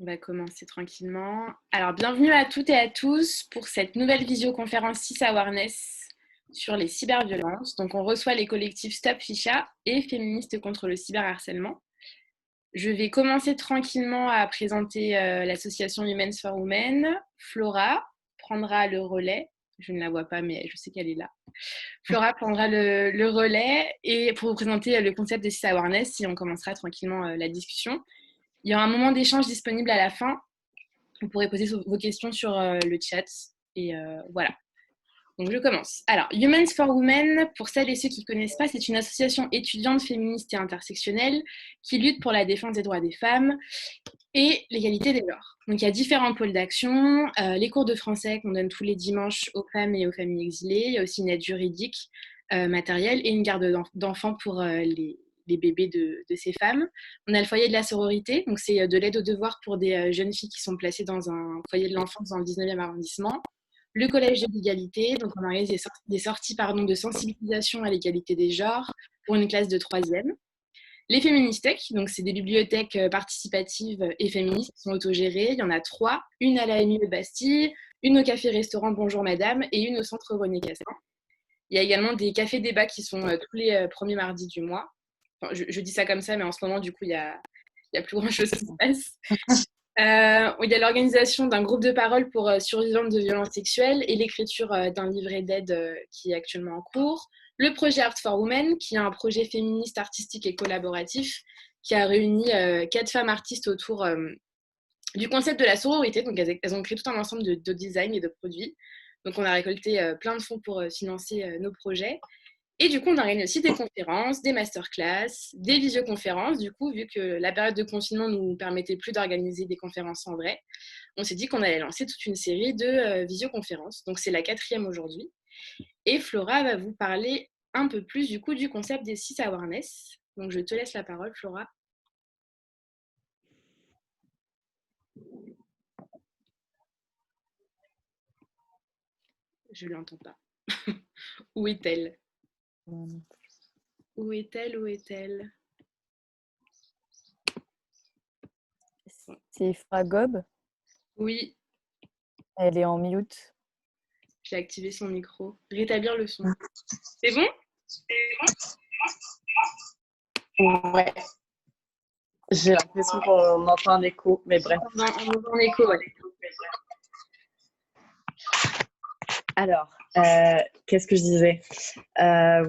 On va commencer tranquillement. Alors, bienvenue à toutes et à tous pour cette nouvelle visioconférence CIS Awareness sur les cyberviolences. Donc, on reçoit les collectifs Stop Ficha et Féministes contre le cyberharcèlement. Je vais commencer tranquillement à présenter l'association Women's for Women. Flora prendra le relais. Je ne la vois pas, mais je sais qu'elle est là. Flora prendra le relais et pour vous présenter le concept de CIS Awareness, et on commencera tranquillement la discussion. Il y aura un moment d'échange disponible à la fin. Vous pourrez poser vos questions sur le chat. Et voilà. Donc, je commence. Alors, Women's for Women, pour celles et ceux qui ne connaissent pas, c'est une association étudiante féministe et intersectionnelle qui lutte pour la défense des droits des femmes et l'égalité des genres. Donc, il y a différents pôles d'action. Les cours de français qu'on donne tous les dimanches aux femmes et aux familles exilées. Il y a aussi une aide juridique, matérielle et une garde d'enfants pour les bébés de ces femmes. On a le foyer de la sororité, donc c'est de l'aide aux devoirs pour des jeunes filles qui sont placées dans un foyer de l'enfance dans le 19e arrondissement. Le collège de l'égalité, donc on organise des sorties de sensibilisation à l'égalité des genres pour une classe de 3e. Les féministèques, donc c'est des bibliothèques participatives et féministes qui sont autogérées. Il y en a 3, une à la MIE Bastille, une au café-restaurant Bonjour Madame et une au centre René Cassin. Il y a également des cafés-débats qui sont tous les premiers mardis du mois. Enfin, je dis ça comme ça, mais en ce moment, du coup, il y a plus grand-chose qui se passe. Il y a l'organisation d'un groupe de parole pour survivantes de violences sexuelles et l'écriture d'un livret d'aide qui est actuellement en cours. Le projet Art for Women, qui est un projet féministe, artistique et collaboratif qui a réuni 4 femmes artistes autour du concept de la sororité. Donc, elles ont créé tout un ensemble de designs et de produits. Donc, on a récolté plein de fonds pour financer nos projets. Et du coup, on organise aussi des conférences, des masterclass, des visioconférences. Du coup, vu que la période de confinement ne nous permettait plus d'organiser des conférences en vrai, on s'est dit qu'on allait lancer toute une série de visioconférences. Donc, c'est la 4e aujourd'hui. Et Flora va vous parler un peu plus du coup du concept des CIS Awareness. Donc, je te laisse la parole, Flora. Je ne l'entends pas. Où est-elle? Où est-elle? Où est-elle? C'est Fragob. Oui. Elle est en mute. J'ai activé son micro. Rétablir le son. C'est bon? Ouais. J'ai l'impression qu'on entend un écho, mais bref. On entend un écho, ouais. Alors, qu'est-ce que je disais?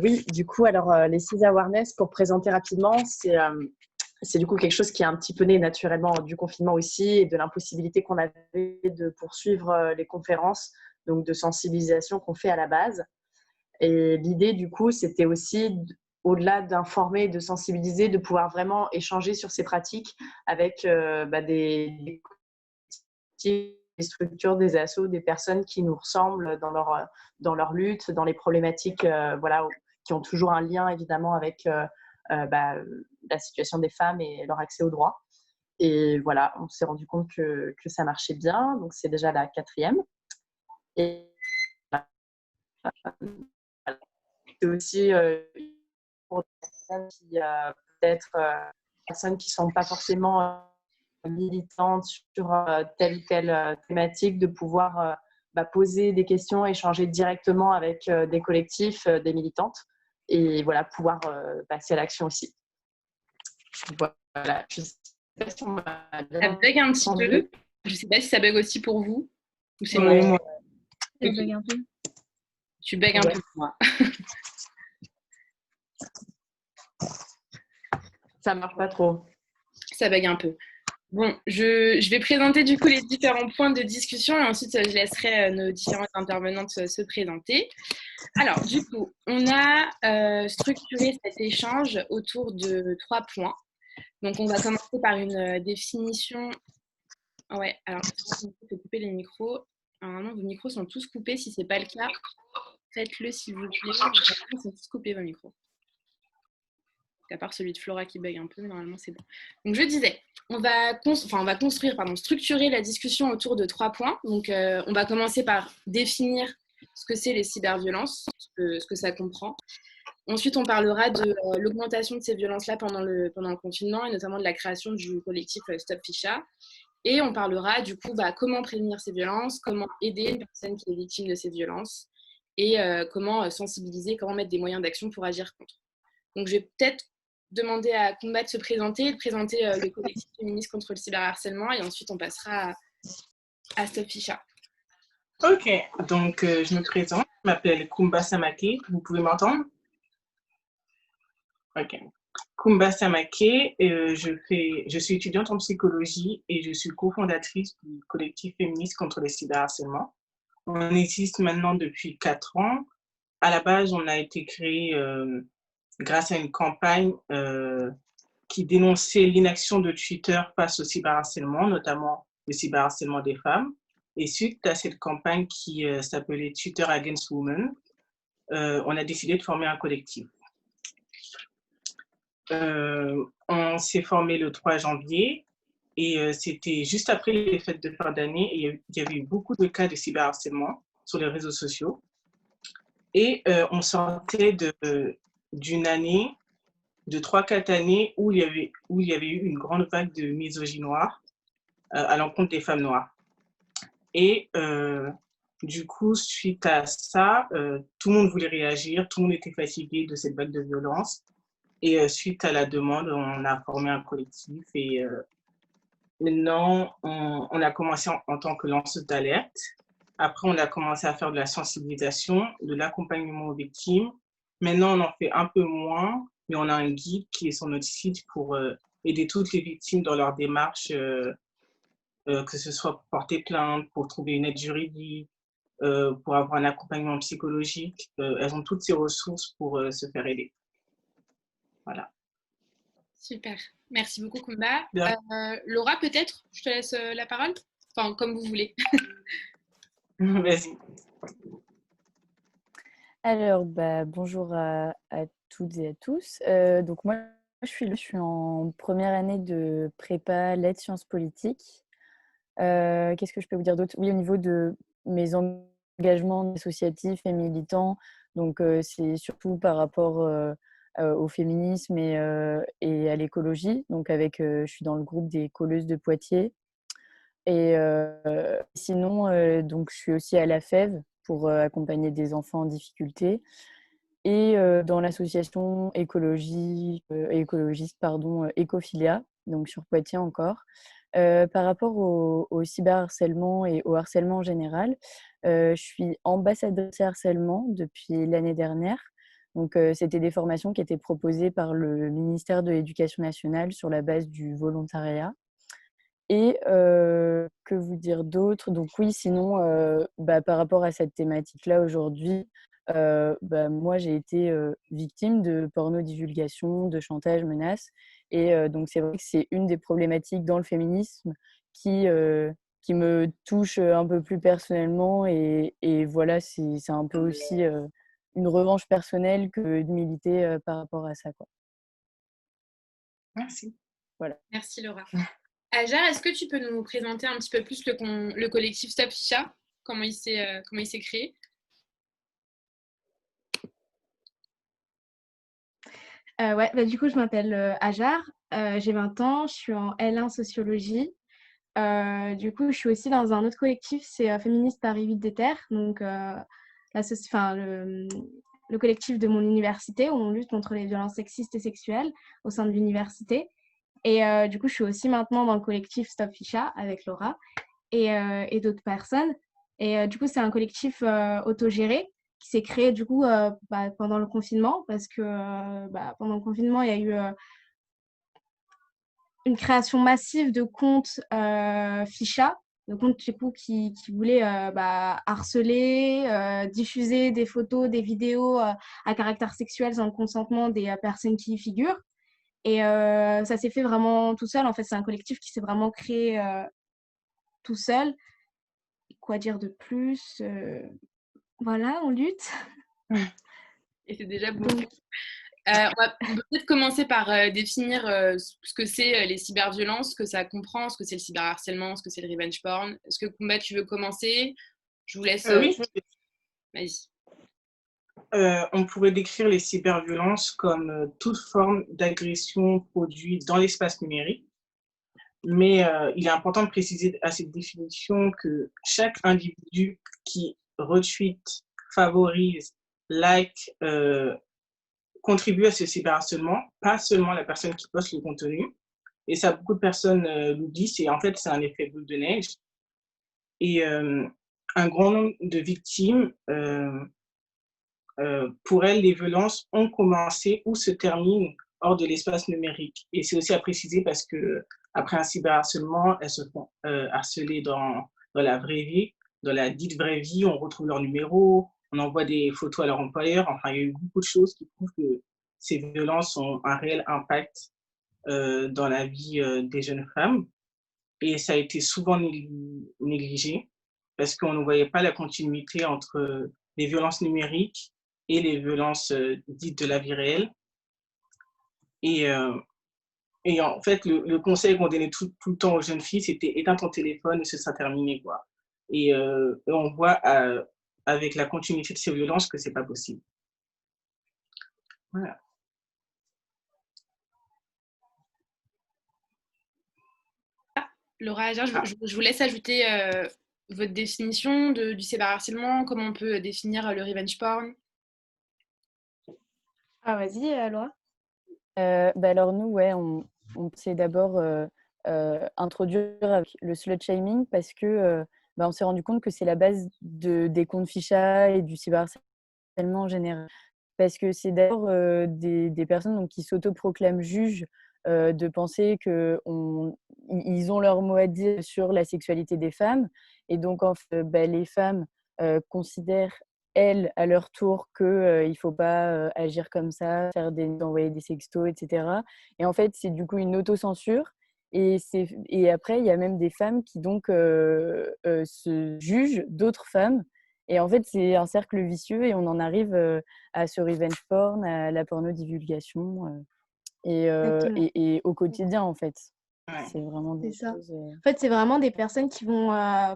Oui, du coup, alors les CIS Awareness, pour présenter rapidement, c'est du coup quelque chose qui est un petit peu né naturellement du confinement aussi et de l'impossibilité qu'on avait de poursuivre les conférences, donc de sensibilisation qu'on fait à la base. Et l'idée, du coup, c'était aussi, au-delà d'informer, de sensibiliser, de pouvoir vraiment échanger sur ces pratiques avec des structures, des assos, des personnes qui nous ressemblent dans leur lutte, dans les problématiques qui ont toujours un lien évidemment avec la situation des femmes et leur accès aux droits. Et voilà, on s'est rendu compte que ça marchait bien. Donc, c'est déjà la 4e. Et c'est aussi pour des personnes qui peut-être personnes qui ne sont pas forcément militantes sur telle ou telle thématique, de pouvoir poser des questions, échanger directement avec des collectifs, des militantes, et voilà, pouvoir passer à l'action aussi. Voilà, je sais pas si on m'a bien Ça bug un petit entendu. peu. Je ne sais pas si ça bug aussi pour vous. Ou c'est Ouais. moi. Ça bug un peu. Tu bugs un peu pour moi. Ça marche pas trop. Ça bug un peu. Bon, je vais présenter du coup les différents points de discussion et ensuite je laisserai nos différentes intervenantes se présenter. Alors, du coup, on a structuré cet échange autour de 3 points. Donc, on va commencer par une définition. Ouais, alors, il faut couper les micros. Normalement, vos micros sont tous coupés. Si ce n'est pas le cas, faites-le s'il vous plaît. Ils sont tous coupés, vos micros. À part celui de Flora qui bug un peu, mais normalement, c'est bon. Donc, je disais, on va structurer la discussion autour de 3 points. Donc, on va commencer par définir ce que c'est les cyberviolences, ce que ça comprend. Ensuite, on parlera de l'augmentation de ces violences-là pendant le confinement et notamment de la création du collectif Stop Ficha. Et on parlera du coup comment prévenir ces violences, comment aider une personne qui est victime de ces violences et comment sensibiliser, comment mettre des moyens d'action pour agir contre. Donc je vais peut-être demander à Combat de se présenter, de présenter le collectif féministe contre le cyberharcèlement et ensuite on passera à Stop Ficha. Ok, donc je me présente, je m'appelle Kumba Samake, vous pouvez m'entendre? Ok. Kumba Samake, je suis étudiante en psychologie et je suis cofondatrice du collectif féministe contre le cyberharcèlement. On existe maintenant depuis 4 ans. À la base, on a été créé grâce à une campagne qui dénonçait l'inaction de Twitter face au cyberharcèlement, notamment le cyberharcèlement des femmes. Et suite à cette campagne qui s'appelait Twitter Against Women, on a décidé de former un collectif. On s'est formé le 3 janvier et c'était juste après les fêtes de fin d'année et il y avait eu beaucoup de cas de cyberharcèlement sur les réseaux sociaux. Et on sortait d'une année, de 3-4 années où il y avait eu une grande vague de misogynie noire à l'encontre des femmes noires. Et du coup, suite à ça, tout le monde voulait réagir, tout le monde était fatigué de cette vague de violence. Et suite à la demande, on a formé un collectif et maintenant, on a commencé en tant que lanceuse d'alerte. Après, on a commencé à faire de la sensibilisation, de l'accompagnement aux victimes. Maintenant, on en fait un peu moins, mais on a un guide qui est sur notre site pour aider toutes les victimes dans leur démarche, que ce soit pour porter plainte, pour trouver une aide juridique, pour avoir un accompagnement psychologique. Elles ont toutes ces ressources pour se faire aider. Voilà. Super. Merci beaucoup, Kumba. Laura, peut-être, je te laisse la parole. Enfin, comme vous voulez. Vas-y. Alors, bonjour à toutes et à tous. Donc moi, je suis en première année de prépa lettres sciences politiques. Qu'est-ce que je peux vous dire d'autre? Oui, au niveau de mes engagements associatifs et militants, donc c'est surtout par rapport au féminisme et à l'écologie. Donc je suis dans le groupe des colleuses de Poitiers. Et sinon, donc je suis aussi à la FEV pour accompagner des enfants en difficulté. Et dans l'association écologiste, Ecophilia, donc sur Poitiers encore. Par rapport au cyberharcèlement et au harcèlement en général, je suis ambassadrice harcèlement depuis l'année dernière. Donc, c'était des formations qui étaient proposées par le ministère de l'Éducation nationale sur la base du volontariat. Et que vous dire d'autre? Donc oui, sinon, par rapport à cette thématique-là aujourd'hui, moi j'ai été victime de porno-divulgation, de chantage, menaces. Et donc c'est vrai que c'est une des problématiques dans le féminisme qui me touche un peu plus personnellement. Et voilà, c'est un peu aussi une revanche personnelle que de militer par rapport à ça, quoi. Merci. Voilà. Merci, Laura. Ajar, est-ce que tu peux nous présenter un petit peu plus le collectif Stop Ficha, comment il s'est créé? Du coup, je m'appelle Ajar, j'ai 20 ans, je suis en L1 sociologie. Du coup, je suis aussi dans un autre collectif, c'est Féministes Paris 8 des Terres, donc le collectif de mon université où on lutte contre les violences sexistes et sexuelles au sein de l'université. Et du coup, je suis aussi maintenant dans le collectif Stop Ficha avec Laura et d'autres personnes. Et du coup, c'est un collectif autogéré qui s'est créé du coup pendant le confinement parce que pendant le confinement, il y a eu une création massive de comptes Ficha, de comptes du coup qui voulaient harceler, diffuser des photos, des vidéos à caractère sexuel sans le consentement des personnes qui y figurent. Et ça s'est fait vraiment tout seul. En fait, c'est un collectif qui s'est vraiment créé tout seul. Quoi dire de plus? Voilà, on lutte. Et c'est déjà beaucoup. On va peut-être commencer par définir ce que c'est les cyberviolences, ce que ça comprend, ce que c'est le cyberharcèlement, ce que c'est le revenge porn. Est-ce que Kumba, tu veux commencer? Je vous laisse. Oui, Vas-y. on pourrait décrire les cyberviolences comme toute forme d'agression produite dans l'espace numérique Mais il est important de préciser à cette définition que chaque individu qui retweet, favorise, like, contribue à ce cyberharcèlement, pas seulement la personne qui poste le contenu. Et ça, beaucoup de personnes l'oublient, c'est en fait, c'est un effet boule de neige. Et un grand nombre de victimes, pour elles, les violences ont commencé ou se terminent hors de l'espace numérique. Et c'est aussi à préciser parce que après un cyberharcèlement, elles se font harceler dans la vraie vie, dans la dite vraie vie, on retrouve leur numéro, on envoie des photos à leur employeur. Enfin, il y a eu beaucoup de choses qui prouvent que ces violences ont un réel impact dans la vie des jeunes femmes. Et ça a été souvent négligé parce qu'on ne voyait pas la continuité entre les violences numériques et les violences dites de la vie réelle. Et, euh, et en fait, le conseil qu'on donnait tout le temps aux jeunes filles, c'était éteins ton téléphone et ce sera terminé, quoi. Et on voit avec la continuité de ces violences que c'est pas possible. Voilà. Laura Ager, je vous laisse ajouter votre définition du cyberharcèlement, comment on peut définir le revenge porn. Ah, vas-y, Laura. Alors nous, ouais, on s'est d'abord introduire avec le slut shaming parce que on s'est rendu compte que c'est la base des comptes ficha et du cyberharcèlement en général. Parce que c'est d'abord des personnes donc, qui s'autoproclament juges de penser qu'ils ont leur mot à dire sur la sexualité des femmes. Et donc, en fait, les femmes considèrent, elles, à leur tour, qu'il ne faut pas agir comme ça, envoyer des sextos, etc. Et en fait, c'est du coup une autocensure. Et après, il y a même des femmes qui donc se jugent d'autres femmes. Et en fait, c'est un cercle vicieux et on en arrive à ce revenge porn, à la porno-divulgation et au quotidien, en fait. Ouais. C'est vraiment des C'est ça. choses... En fait, c'est vraiment des personnes qui vont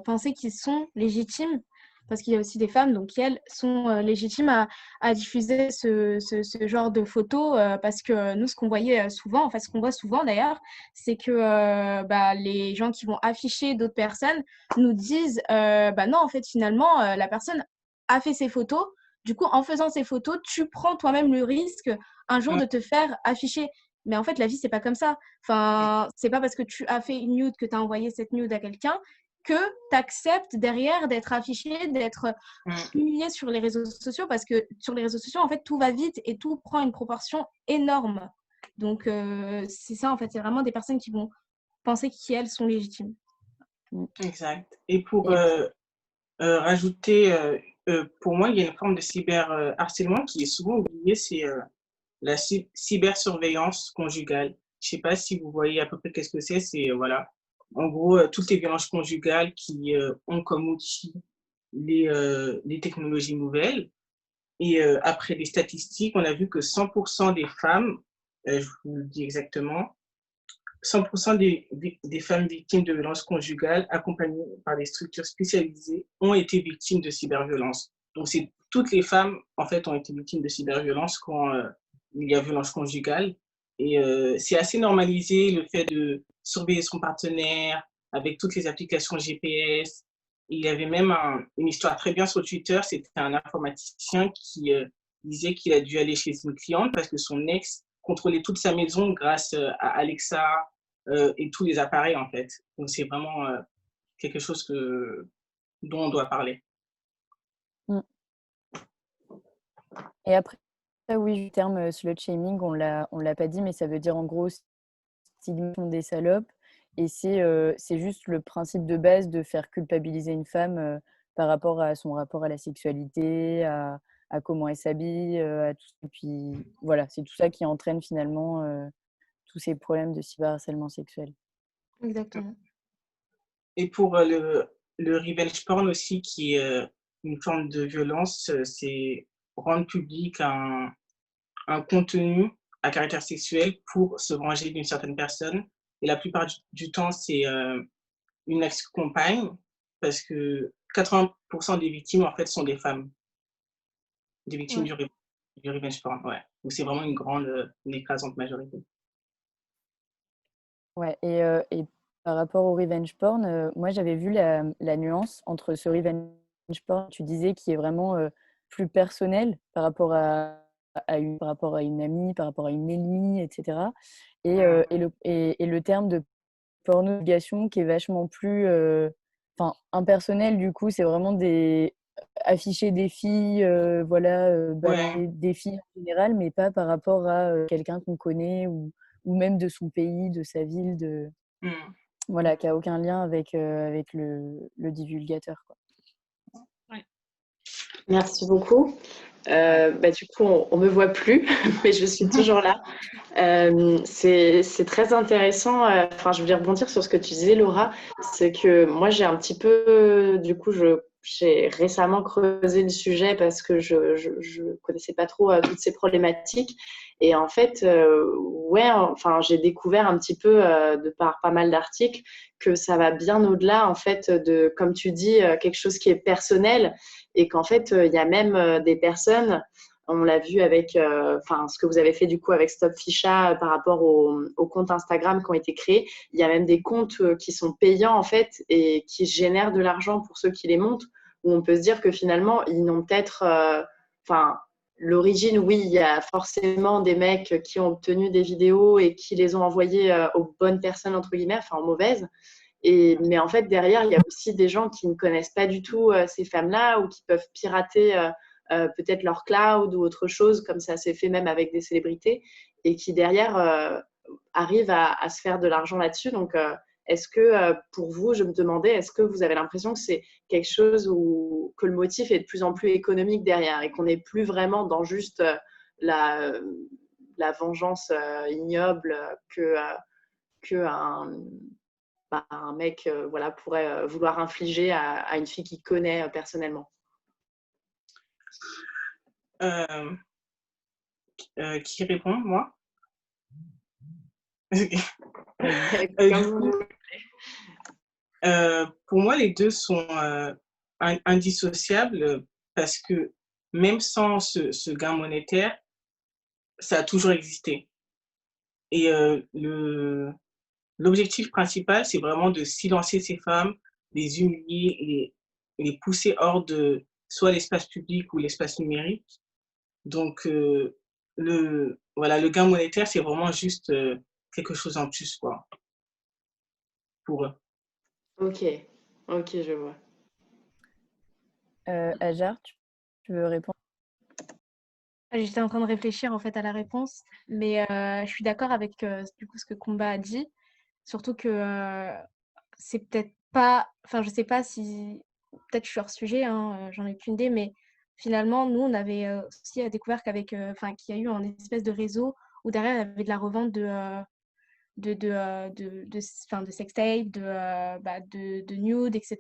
penser qu'ils sont légitimes, parce qu'il y a aussi des femmes, donc qui, elles, sont légitimes à diffuser ce genre de photos, parce que nous, ce qu'on voyait souvent, en fait, ce qu'on voit souvent d'ailleurs, c'est que les gens qui vont afficher d'autres personnes nous disent, non, en fait, finalement, la personne a fait ses photos. Du coup, en faisant ces photos, tu prends toi-même le risque un jour de te faire afficher. Mais en fait, la vie, c'est pas comme ça. Enfin, c'est pas parce que tu as fait une nude, que tu as envoyé cette nude à quelqu'un, que tu acceptes derrière d'être affiché, d'être humilié sur les réseaux sociaux, parce que sur les réseaux sociaux, en fait, tout va vite et tout prend une proportion énorme. Donc, c'est ça, en fait, c'est vraiment des personnes qui vont penser qu'elles sont légitimes. Exact. Et pour rajouter, pour moi, il y a une forme de cyberharcèlement qui est souvent oubliée, c'est la cybersurveillance conjugale. Je sais pas si vous voyez à peu près qu'est-ce que c'est. C'est voilà, en gros, toutes les violences conjugales qui ont comme outil les technologies nouvelles. Et après les statistiques, on a vu que 100% des femmes, je vous le dis exactement, 100% des femmes victimes de violences conjugales accompagnées par des structures spécialisées ont été victimes de cyberviolence. Donc, c'est toutes les femmes, en fait, ont été victimes de cyberviolence quand il y a violence conjugale. Et c'est assez normalisé le fait de surveiller son partenaire avec toutes les applications GPS. Il y avait même une histoire très bien sur Twitter, c'était un informaticien qui disait qu'il a dû aller chez une cliente parce que son ex contrôlait toute sa maison grâce à Alexa, et tous les appareils en fait. Donc c'est vraiment quelque chose dont on doit parler. Et après, oui, le terme slut shaming, on l'a pas dit, mais ça veut dire en gros stigmatisation des salopes. Et c'est juste le principe de base de faire culpabiliser une femme par rapport à son rapport à la sexualité, à comment elle s'habille, à tout. Et puis voilà, c'est tout ça qui entraîne finalement tous ces problèmes de cyberharcèlement sexuel. Exactement. Et pour le revenge porn aussi, qui est une forme de violence, c'est rendre public un contenu à caractère sexuel pour se venger d'une certaine personne. Et la plupart du temps, c'est une ex-compagne, parce que 80% des victimes, en fait, sont des femmes, des victimes du revenge porn. Ouais. Donc c'est vraiment une écrasante majorité. Ouais, et par rapport au revenge porn, moi j'avais vu la nuance entre ce revenge porn, tu disais, qui est vraiment plus personnel par rapport par rapport à une amie, par rapport à une ennemie, etc. Et le terme de porno-obligation qui est vachement plus impersonnel, du coup, c'est vraiment afficher des filles, voilà, Ouais. balancer des filles en général, mais pas par rapport à quelqu'un qu'on connaît ou même de son pays, de sa ville, Mm. voilà, qui a aucun lien avec le divulgateur, quoi. Ouais. Merci beaucoup. Du coup, on me voit plus, mais je suis toujours là. C'est très intéressant. Enfin, je voulais rebondir sur ce que tu disais, Laura. C'est que moi, j'ai un petit peu, du coup, j'ai récemment creusé le sujet parce que je connaissais pas trop toutes ces problématiques. Et en fait, ouais, enfin, j'ai découvert un petit peu de par pas mal d'articles que ça va bien au-delà, en fait, de, comme tu dis, quelque chose qui est personnel et qu'en fait, il y a même des personnes. On l'a vu avec ce que vous avez fait du coup avec Stop Ficha par rapport aux comptes Instagram qui ont été créés. Il y a même des comptes qui sont payants en fait et qui génèrent de l'argent pour ceux qui les montent, où on peut se dire que finalement, ils n'ont peut-être... l'origine, oui, il y a forcément des mecs qui ont obtenu des vidéos et qui les ont envoyées aux bonnes personnes, entre guillemets, enfin aux mauvaises. Mais en fait, derrière, il y a aussi des gens qui ne connaissent pas du tout ces femmes-là ou qui peuvent pirater peut-être leur cloud ou autre chose, comme ça s'est fait même avec des célébrités, et qui derrière arrivent à se faire de l'argent là-dessus. Donc, est-ce que pour vous, je me demandais, est-ce que vous avez l'impression que c'est quelque chose que le motif est de plus en plus économique derrière et qu'on n'est plus vraiment dans juste la, la vengeance ignoble que un mec voilà, pourrait vouloir infliger à une fille qu'il connaît personnellement. Euh, qui répond, moi? Comme Du coup, vous. pour moi, les deux sont indissociables parce que même sans ce gain monétaire, ça a toujours existé. Et l'objectif principal, c'est vraiment de silencer ces femmes, les humilier et les pousser hors de soit l'espace public ou l'espace numérique. Donc, le gain monétaire, c'est vraiment juste quelque chose en plus, quoi, pour eux. Ok, ok, je vois. Hajar, tu veux répondre? J'étais en train de réfléchir en fait à la réponse, mais je suis d'accord avec du coup ce que Kumba a dit, surtout que c'est peut-être pas, enfin je sais pas si, peut-être je suis hors sujet, hein, j'en ai aucune idée, mais finalement nous on avait aussi découvert qu'avec, enfin qu'il y a eu un espèce de réseau où derrière il y avait de la revente de sextape, de nude, etc.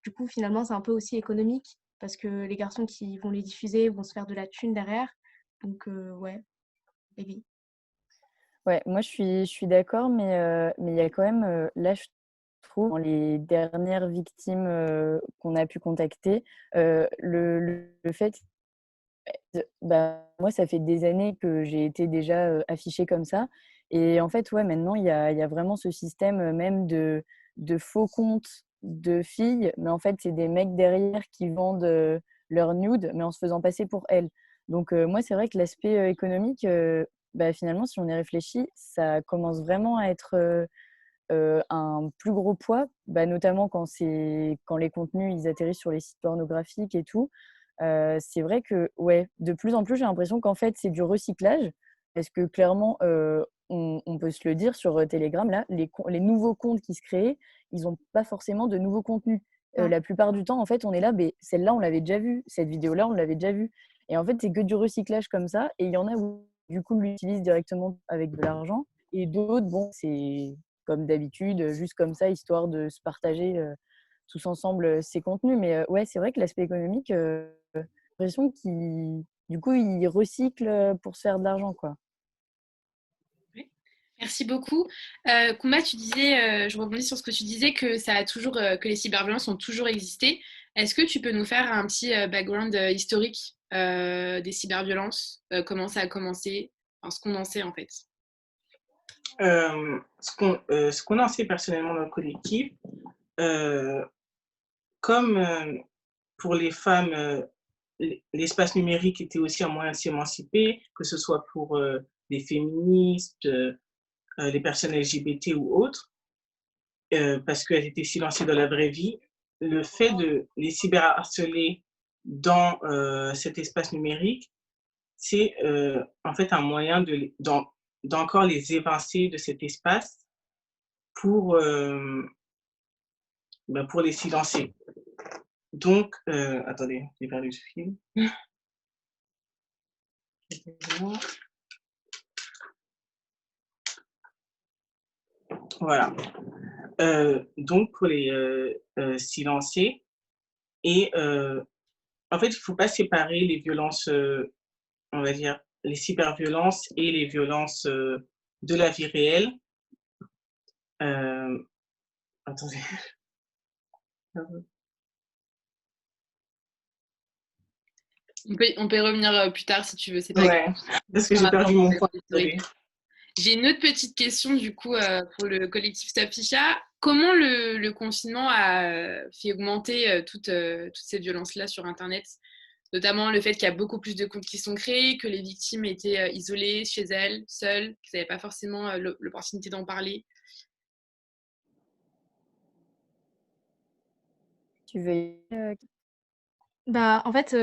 Du coup finalement c'est un peu aussi économique parce que les garçons qui vont les diffuser vont se faire de la thune derrière. Donc, ouais, maybe. Ouais, moi je suis d'accord, mais il y a quand même, là je trouve, dans les dernières victimes qu'on a pu contacter, le fait, moi ça fait des années que j'ai été déjà affichée comme ça. Et en fait, ouais, maintenant il y a vraiment ce système même de faux comptes de filles, mais en fait c'est des mecs derrière qui vendent leur nude, mais en se faisant passer pour elles. Donc moi c'est vrai que l'aspect économique, finalement, si on y réfléchit, ça commence vraiment à être un plus gros poids, notamment quand les contenus ils atterrissent sur les sites pornographiques et tout. C'est vrai que ouais, de plus en plus, j'ai l'impression qu'en fait, c'est du recyclage. Parce que clairement, on peut se le dire sur Telegram, là, les nouveaux comptes qui se créent, ils n'ont pas forcément de nouveaux contenus. Non. La plupart du temps, en fait, on est là, mais celle-là, on l'avait déjà vue. Cette vidéo-là, on l'avait déjà vue. Et en fait, c'est que du recyclage comme ça. Et il y en a où, du coup, on l'utilise directement avec de l'argent. Et d'autres, bon, c'est comme d'habitude, juste comme ça, histoire de se partager tous ensemble ces contenus. Mais ouais, c'est vrai que l'aspect économique, j'ai l'impression qu'ils, du coup, ils recyclent pour se faire de l'argent, quoi. Merci beaucoup. Koumba, tu disais, je rebondis sur ce que tu disais, que que les cyberviolences ont toujours existé. Est-ce que tu peux nous faire un petit background historique des cyberviolences, comment ça a commencé, enfin, ce qu'on en sait en fait? Ce qu'on en sait personnellement dans le collectif, euh, comme pour les femmes, l'espace numérique était aussi un moyen de s'émanciper, que ce soit pour les féministes, les personnes LGBT ou autres, parce qu'elles étaient silencieuses dans la vraie vie. Le fait de les cyberharceler dans cet espace numérique, c'est en fait un moyen d'encore les évincer de cet espace pour, pour les silencer. Donc, attendez, j'ai perdu ce fil. Voilà. Donc, pour les silencer. Et en fait, il ne faut pas séparer les violences, on va dire, les cyberviolences et les violences de la vie réelle. Euh, attendez. On peut y revenir plus tard si tu veux, c'est pas grave. Ouais, parce que j'ai perdu mon point. J'ai une autre petite question du coup pour le collectif Stop Ficha. Comment le confinement a fait augmenter toutes ces violences-là sur Internet? Notamment le fait qu'il y a beaucoup plus de comptes qui sont créés, que les victimes étaient isolées chez elles, seules, qu'elles n'avaient pas forcément l'opportunité d'en parler. Tu veux Bah, en fait,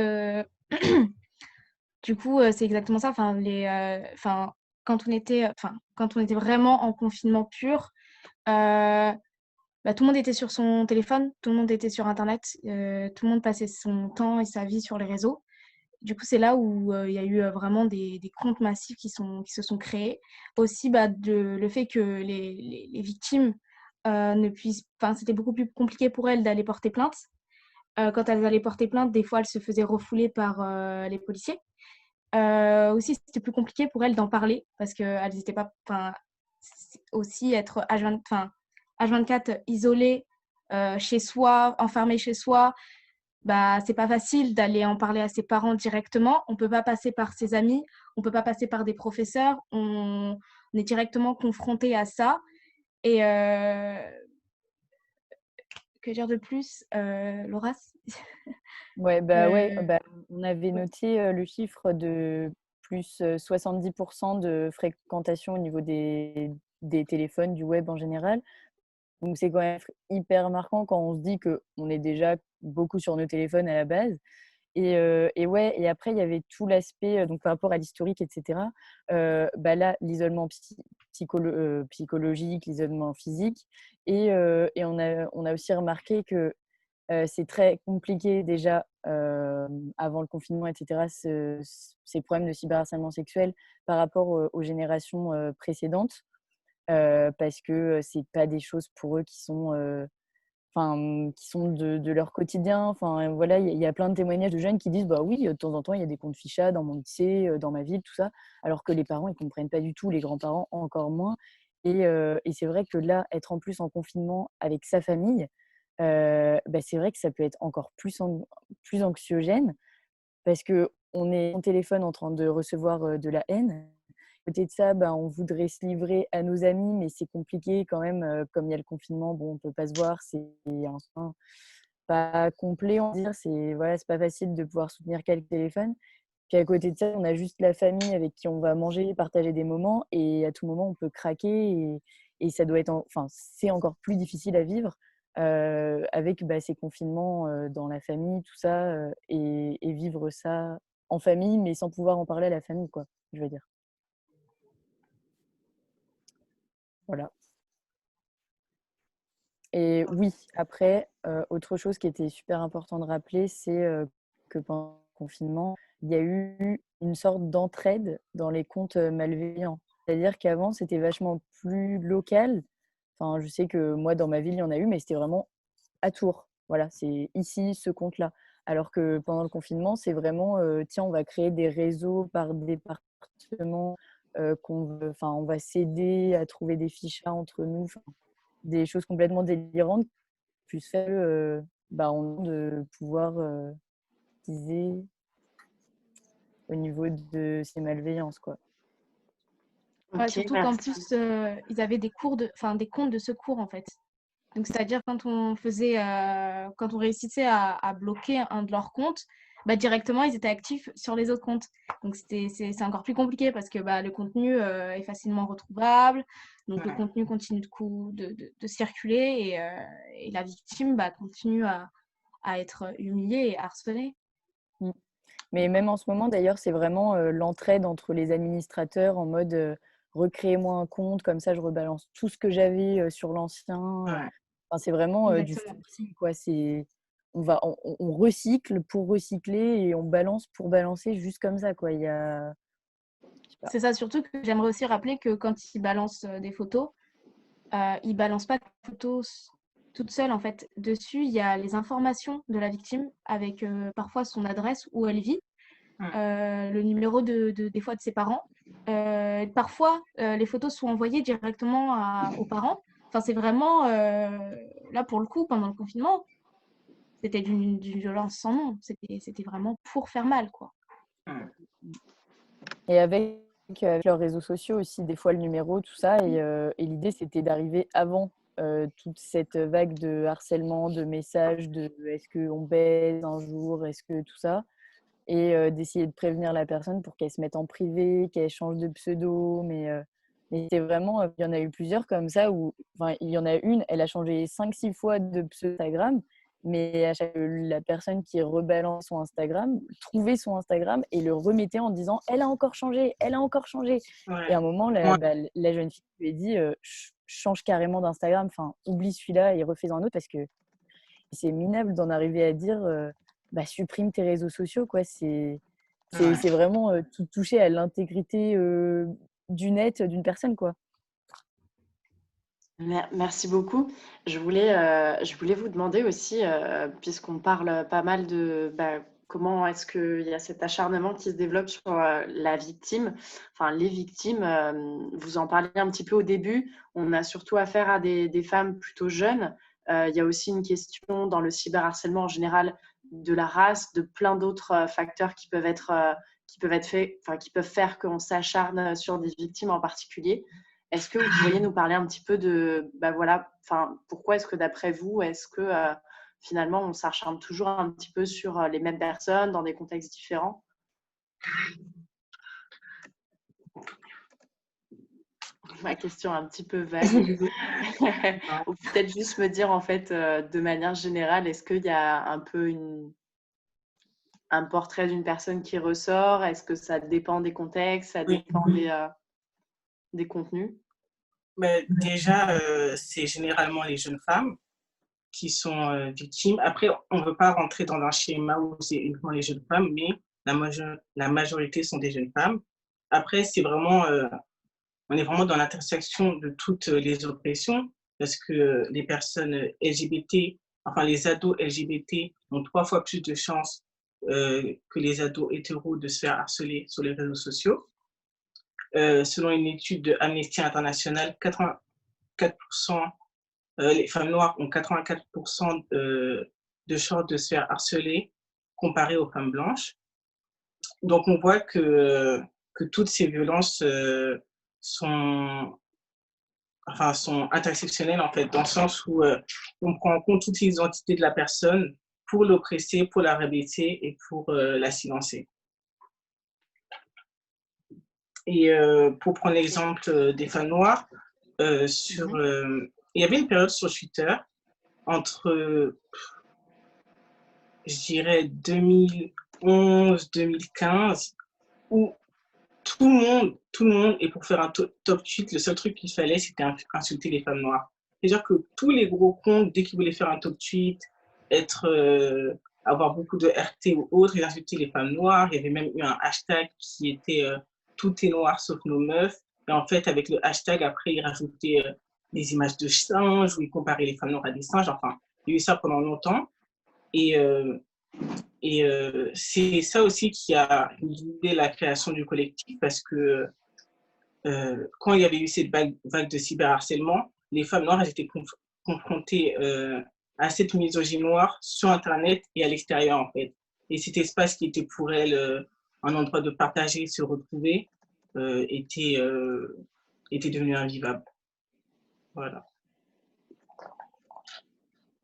du coup, c'est exactement ça. Enfin, quand on était vraiment en confinement pur, bah, tout le monde était sur son téléphone, tout le monde était sur internet, tout le monde passait son temps et sa vie sur les réseaux. Du coup, c'est là où il y a eu vraiment des comptes massifs qui se sont créés. Aussi, bah, le fait que les victimes ne puissent. Enfin, c'était beaucoup plus compliqué pour elles d'aller porter plainte. Quand elles allaient porter plainte, des fois, elles se faisaient refouler par les policiers. Aussi, c'était plus compliqué pour elles d'en parler parce qu'elles n'étaient pas. Enfin, aussi être H24 isolées chez soi, enfermées chez soi, bah, c'est pas facile d'aller en parler à ses parents directement. On peut pas passer par ses amis, on peut pas passer par des professeurs. On est directement confronté à ça. Et que dire de plus, Laura? Ouais, Euh, bah, on avait ouais. noté le chiffre de plus 70% de fréquentation au niveau des téléphones, du web en général. Donc c'est quand même hyper marquant quand on se dit qu'on est déjà beaucoup sur nos téléphones à la base. Et ouais, et après, il y avait tout l'aspect, donc par rapport à l'historique, etc. Bah là, l'isolement psychologique, l'isolement physique. Et on a aussi remarqué que c'est très compliqué déjà avant le confinement, etc., ces problèmes de cyberharcèlement sexuel par rapport aux générations précédentes, parce que c'est pas des choses pour eux qui sont de leur quotidien. Enfin, voilà, il y a plein de témoignages de jeunes qui disent bah oui, de temps en temps, il y a des comptes fichas dans mon lycée, dans ma ville, tout ça, alors que les parents, ils comprennent pas du tout, les grands-parents encore moins. Et c'est vrai que là, être en plus en confinement avec sa famille, bah, c'est vrai que ça peut être encore plus anxiogène parce qu'on est au téléphone en train de recevoir de la haine. À côté de ça, ben, on voudrait se livrer à nos amis, mais c'est compliqué quand même. Comme il y a le confinement, bon, on ne peut pas se voir, c'est un soin pas complet, on va dire. Voilà, c'est pas facile de pouvoir soutenir quelques téléphones. Puis à côté de ça, on a juste la famille avec qui on va manger, partager des moments, et à tout moment, on peut craquer, et ça doit être, enfin, c'est encore plus difficile à vivre avec bah, ces confinements dans la famille, tout ça, et vivre ça en famille, mais sans pouvoir en parler à la famille, quoi, je veux dire. Voilà. Et oui, après, autre chose qui était super important de rappeler, c'est que pendant le confinement, il y a eu une sorte d'entraide dans les comptes malveillants. C'est-à-dire qu'avant, c'était vachement plus local. Enfin, je sais que moi, dans ma ville, il y en a eu, mais c'était vraiment à Tours. Voilà, c'est ici, ce compte-là. Alors que pendant le confinement, c'est vraiment, tiens, on va créer des réseaux par département, enfin, on va s'aider à trouver des fichas entre nous. Enfin, des choses complètement délirantes puissent faire bah, de pouvoir utiliser au niveau de ces malveillances, quoi. Ouais, Ok, surtout qu'en merci. plus, ils avaient des comptes de secours, en fait. Donc, c'est-à-dire quand on réussissait à bloquer un de leurs comptes, bah, directement, ils étaient actifs sur les autres comptes. Donc, c'est encore plus compliqué parce que bah, le contenu est facilement retrouvable. Donc, le Ouais. contenu continue de circuler et la victime bah, continue à être humiliée et harcelée. Mm. Mais même en ce moment, d'ailleurs, c'est vraiment l'entraide entre les administrateurs en mode recréez-moi un compte, comme ça je rebalance tout ce que j'avais sur l'ancien. Ouais. Enfin, c'est vraiment du Exactement. forcing, quoi. On recycle pour recycler et on balance pour balancer juste comme ça, quoi. Je sais pas. C'est ça, surtout que j'aimerais aussi rappeler que quand ils balancent des photos, ils balancent pas les photos toute seule en fait. Dessus, il y a les informations de la victime avec parfois son adresse où elle vit, Ouais. le numéro des fois de ses parents. Parfois, les photos sont envoyées directement aux parents. Enfin, c'est vraiment là pour le coup pendant le confinement, c'était d'une violence sans nom. C'était vraiment pour faire mal, quoi. Ouais. Et avec leurs réseaux sociaux aussi, des fois le numéro, tout ça. Et l'idée, c'était d'arriver avant toute cette vague de harcèlement, de messages, de est-ce qu'on baise un jour, est-ce que tout ça. Et d'essayer de prévenir la personne pour qu'elle se mette en privé, qu'elle change de pseudo. Mais c'est vraiment, il y en a eu plusieurs comme ça où, enfin, il y en a une, elle a changé 5-6 fois de pseudo Instagram, mais à chaque la personne qui rebalance son Instagram trouvait son Instagram et le remettait en disant elle a encore changé, elle a encore changé. Et à Ouais. un moment, Ouais. la jeune fille lui a dit change carrément d'Instagram, enfin, oublie celui-là et refais-en un autre parce que c'est minable d'en arriver à dire bah, supprime tes réseaux sociaux, quoi. Ouais. C'est vraiment tout toucher à l'intégrité du net d'une personne, quoi. Merci beaucoup. Je voulais vous demander aussi, puisqu'on parle pas mal de bah, comment est-ce qu'il y a cet acharnement qui se développe sur la victime, enfin les victimes. Vous en parliez un petit peu au début. On a surtout affaire à des femmes plutôt jeunes. Il y a aussi une question dans le cyberharcèlement en général de la race, de plein d'autres facteurs qui peuvent être faits, enfin qui peuvent faire qu'on s'acharne sur des victimes en particulier. Est-ce que vous pourriez nous parler un petit peu de, bah voilà, enfin, pourquoi est-ce que d'après vous, est-ce que finalement on s'acharne toujours un petit peu sur les mêmes personnes dans des contextes différents? Ma question est un petit peu vague. Ou peut-être juste me dire en fait, de manière générale, est-ce qu'il y a un peu un portrait d'une personne qui ressort? Est-ce que ça dépend des contextes, ça Oui. dépend des contenus? Mais déjà, c'est généralement les jeunes femmes qui sont victimes. Après, on ne veut pas rentrer dans un schéma où c'est uniquement les jeunes femmes, mais la majorité sont des jeunes femmes. Après, c'est vraiment, on est vraiment dans l'intersection de toutes les oppressions, parce que les personnes LGBT, enfin les ados LGBT ont 3 fois plus de chances que les ados hétéros de se faire harceler sur les réseaux sociaux. Selon une étude de Amnesty International, 84%, les femmes noires ont 84% de chances de se faire harceler comparé aux femmes blanches. Donc on voit que toutes ces violences sont, enfin, sont intersectionnelles en fait, dans le sens où on prend en compte toutes les identités de la personne pour l'oppresser, pour la rabaisser et pour la silencer. Et pour prendre l'exemple des femmes noires, il y avait une période sur Twitter entre, je dirais, 2011-2015, où tout le monde, et pour faire un top tweet, le seul truc qu'il fallait, c'était insulter les femmes noires. C'est-à-dire que tous les gros comptes, dès qu'ils voulaient faire un top tweet, avoir beaucoup de RT ou autre, ils insultaient les femmes noires. Il y avait même eu un hashtag qui était tout est noir sauf nos meufs. Et en fait, avec le hashtag, après, ils rajoutaient des images de singes, où ils comparaient les femmes noires à des singes. Enfin, il y a eu ça pendant longtemps. Et c'est ça aussi qui a guidé la création du collectif, parce que quand il y avait eu cette vague de cyberharcèlement, les femmes noires elles étaient confrontées à cette misogynie noire sur Internet et à l'extérieur, en fait. Et cet espace qui était pour elles un endroit de partager, se retrouver, était était devenu invivable. Voilà.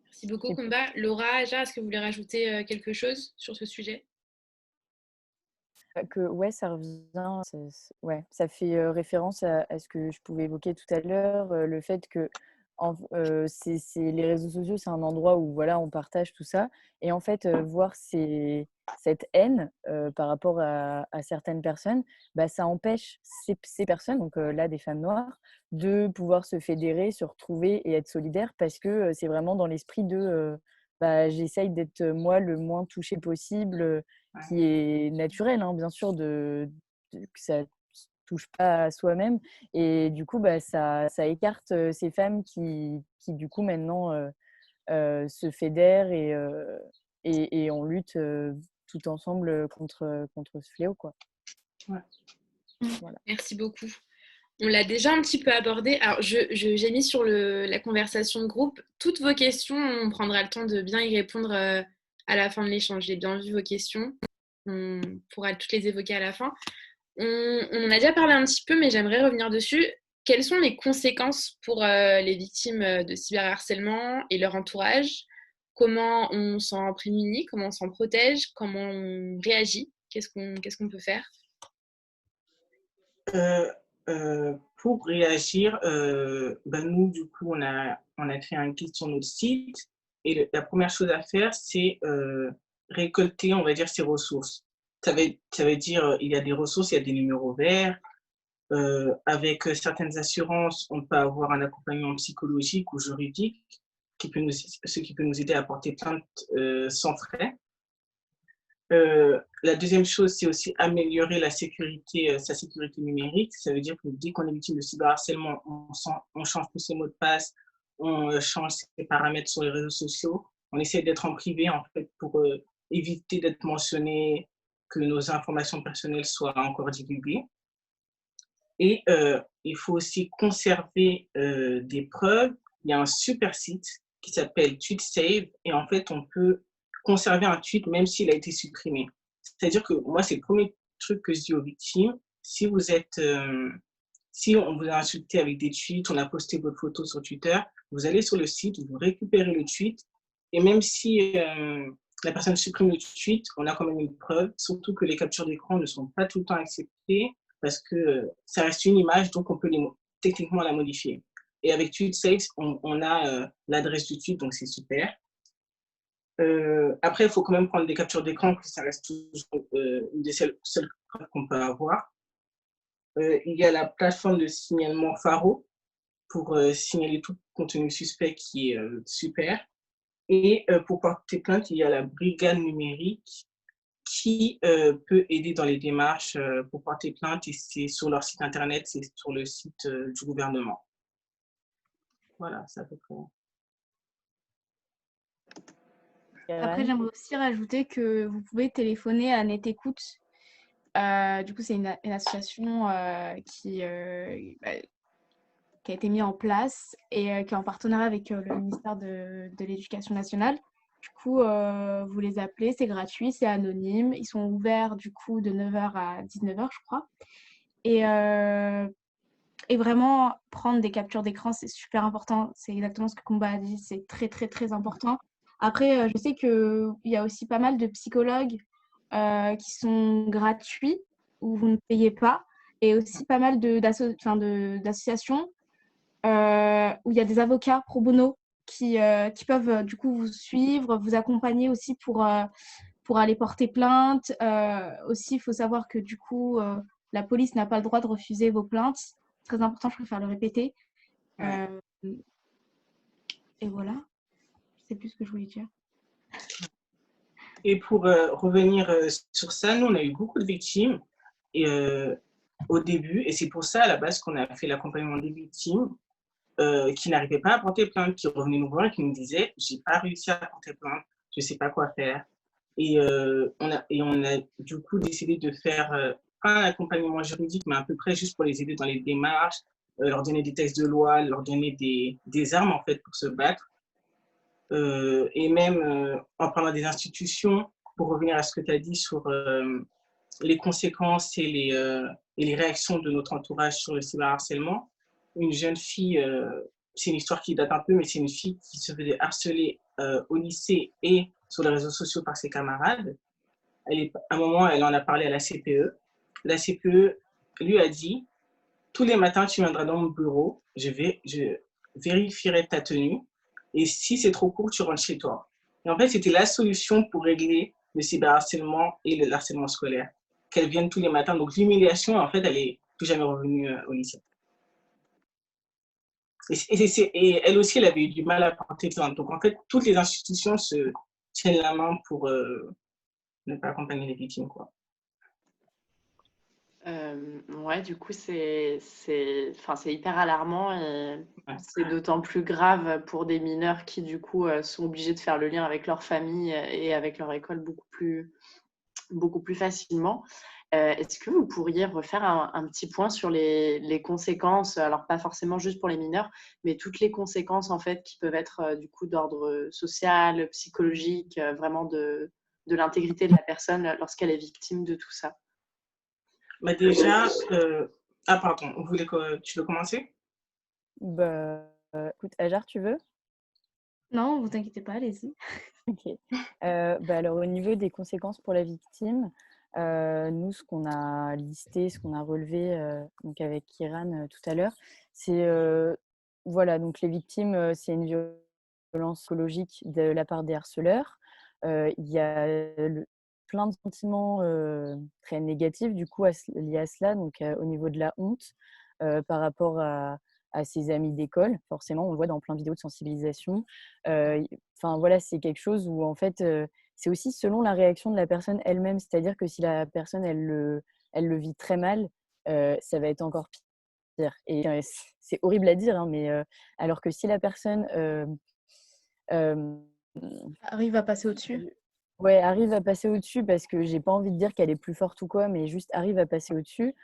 Merci beaucoup, Kumba. Laura, Aja, est-ce que vous voulez rajouter quelque chose sur ce sujet? Ouais, ça revient, ouais, ça fait référence à ce que je pouvais évoquer tout à l'heure, le fait que les réseaux sociaux, c'est un endroit où voilà, on partage tout ça. Et en fait, voir cette haine par rapport à certaines personnes, bah, ça empêche ces personnes, donc là, des femmes noires, de pouvoir se fédérer, se retrouver et être solidaires parce que c'est vraiment dans l'esprit de bah, j'essaye d'être moi le moins touché possible, qui est naturel, hein, bien sûr, que ça touche pas à soi-même. Et du coup, bah, ça écarte ces femmes qui du coup, maintenant, se fédèrent et on lutte tout ensemble contre ce fléau, quoi. Ouais. Voilà. Merci beaucoup. On l'a déjà un petit peu abordé. Alors, j'ai mis sur la conversation de groupe toutes vos questions. On prendra le temps de bien y répondre à la fin de l'échange. J'ai bien vu vos questions. On pourra toutes les évoquer à la fin. On en a déjà parlé un petit peu, mais j'aimerais revenir dessus. Quelles sont les conséquences pour les victimes de cyberharcèlement et leur entourage? Comment on s'en prémunit? Comment on s'en protège? Comment on réagit? Qu'est-ce qu'on peut faire? Pour réagir, ben nous, du coup, on a créé un guide sur notre site et la première chose à faire, c'est récolter, on va dire, ces ressources. Ça veut dire, il y a des ressources, il y a des numéros verts. Avec certaines assurances, on peut avoir un accompagnement psychologique ou juridique, ce qui peut nous aider à porter plainte sans frais. La deuxième chose, c'est aussi améliorer sa sécurité numérique. Ça veut dire que dès qu'on est victime de cyberharcèlement, on change tous ses mots de passe, on change ses paramètres sur les réseaux sociaux. On essaie d'être en privé, en fait, pour éviter d'être mentionné, que nos informations personnelles soient encore divulguées. Et il faut aussi conserver des preuves. Il y a un super site qui s'appelle TweetSave et en fait, on peut conserver un tweet même s'il a été supprimé. C'est-à-dire que moi, c'est le premier truc que je dis aux victimes. Si si on vous a insulté avec des tweets, on a posté votre photo sur Twitter, vous allez sur le site, vous récupérez le tweet et même si la personne supprime le tweet, on a quand même une preuve, surtout que les captures d'écran ne sont pas tout le temps acceptées parce que ça reste une image, donc on peut techniquement la modifier. Et avec TweetSafe, on a l'adresse du tweet, donc c'est super. Après, il faut quand même prendre des captures d'écran, parce que ça reste toujours une des seules preuves qu'on peut avoir. Il y a la plateforme de signalement Faro pour signaler tout contenu suspect qui est super. Et pour porter plainte, il y a la brigade numérique qui peut aider dans les démarches pour porter plainte et c'est sur leur site internet, c'est sur le site du gouvernement. Voilà, c'est à peu près. Après, j'aimerais aussi rajouter que vous pouvez téléphoner à Net Écoute. Du coup, c'est une association qui a été mise en place et qui est en partenariat avec le ministère de l'Éducation nationale. Du coup, vous les appelez, c'est gratuit, c'est anonyme. Ils sont ouverts du coup de 9h à 19h, je crois. Et vraiment, prendre des captures d'écran, c'est super important. C'est exactement ce que Kumba a dit, c'est très, très, très important. Après, je sais qu'il y a aussi pas mal de psychologues qui sont gratuits, où vous ne payez pas, et aussi pas mal d'associations où il y a des avocats pro bono qui peuvent du coup vous suivre, vous accompagner aussi pour aller porter plainte. Aussi, il faut savoir que du coup, la police n'a pas le droit de refuser vos plaintes. C'est très important, je préfère le répéter. Ouais. Et voilà, je sais plus ce que je voulais dire. Et pour revenir sur ça, nous, on a eu beaucoup de victimes et, au début, et c'est pour ça, à la base, qu'on a fait l'accompagnement des victimes qui n'arrivaient pas à porter plainte, qui revenaient nous voir et qui nous disaient « j'ai pas réussi à porter plainte, je sais pas quoi faire ». Et on a du coup décidé de faire pas un accompagnement juridique, mais à peu près juste pour les aider dans les démarches, leur donner des textes de loi, leur donner des armes en fait pour se battre. Et même en parlant des institutions, pour revenir à ce que tu as dit sur les conséquences et les réactions de notre entourage sur le cyberharcèlement. Une jeune fille, c'est une histoire qui date un peu, mais c'est une fille qui se faisait harceler au lycée et sur les réseaux sociaux par ses camarades. À un moment, elle en a parlé à la CPE. La CPE lui a dit, tous les matins, tu viendras dans mon bureau, je vérifierai ta tenue, et si c'est trop court, tu rentres chez toi. Et en fait, c'était la solution pour régler le cyberharcèlement et le harcèlement scolaire, qu'elle vienne tous les matins. Donc l'humiliation, en fait, elle est plus jamais revenue au lycée. Et elle aussi, elle avait eu du mal à porter plainte. Donc en fait, toutes les institutions se tiennent la main pour ne pas accompagner les victimes, quoi. Ouais, du coup, enfin, c'est hyper alarmant et Ouais. c'est d'autant plus grave pour des mineurs qui, du coup, sont obligés de faire le lien avec leur famille et avec leur école beaucoup plus facilement. Est-ce que vous pourriez refaire un petit point sur les conséquences, alors pas forcément juste pour les mineurs, mais toutes les conséquences en fait qui peuvent être du coup d'ordre social, psychologique, vraiment de l'intégrité de la personne lorsqu'elle est victime de tout ça? Bah déjà, ah pardon, tu veux commencer? Bah, écoute, Ajar, tu veux? Non, vous inquiétez pas, allez-y. Ok. Bah alors, au niveau des conséquences pour la victime, nous, ce qu'on a listé, ce qu'on a relevé donc avec Kiran tout à l'heure, c'est voilà, donc les victimes, c'est une violence psychologique de la part des harceleurs. Il y a plein de sentiments très négatifs du coup liés à cela, donc au niveau de la honte par rapport à ses amis d'école. Forcément, on le voit dans plein de vidéos de sensibilisation. Enfin voilà, c'est quelque chose où en fait, c'est aussi selon la réaction de la personne elle-même. C'est-à-dire que si la personne, elle le vit très mal, ça va être encore pire. Et c'est horrible à dire, hein, mais alors que si la personne Arrive à passer au-dessus. ouais, arrive à passer au-dessus parce que j'ai pas envie de dire qu'elle est plus forte ou quoi, mais juste arrive à passer au-dessus.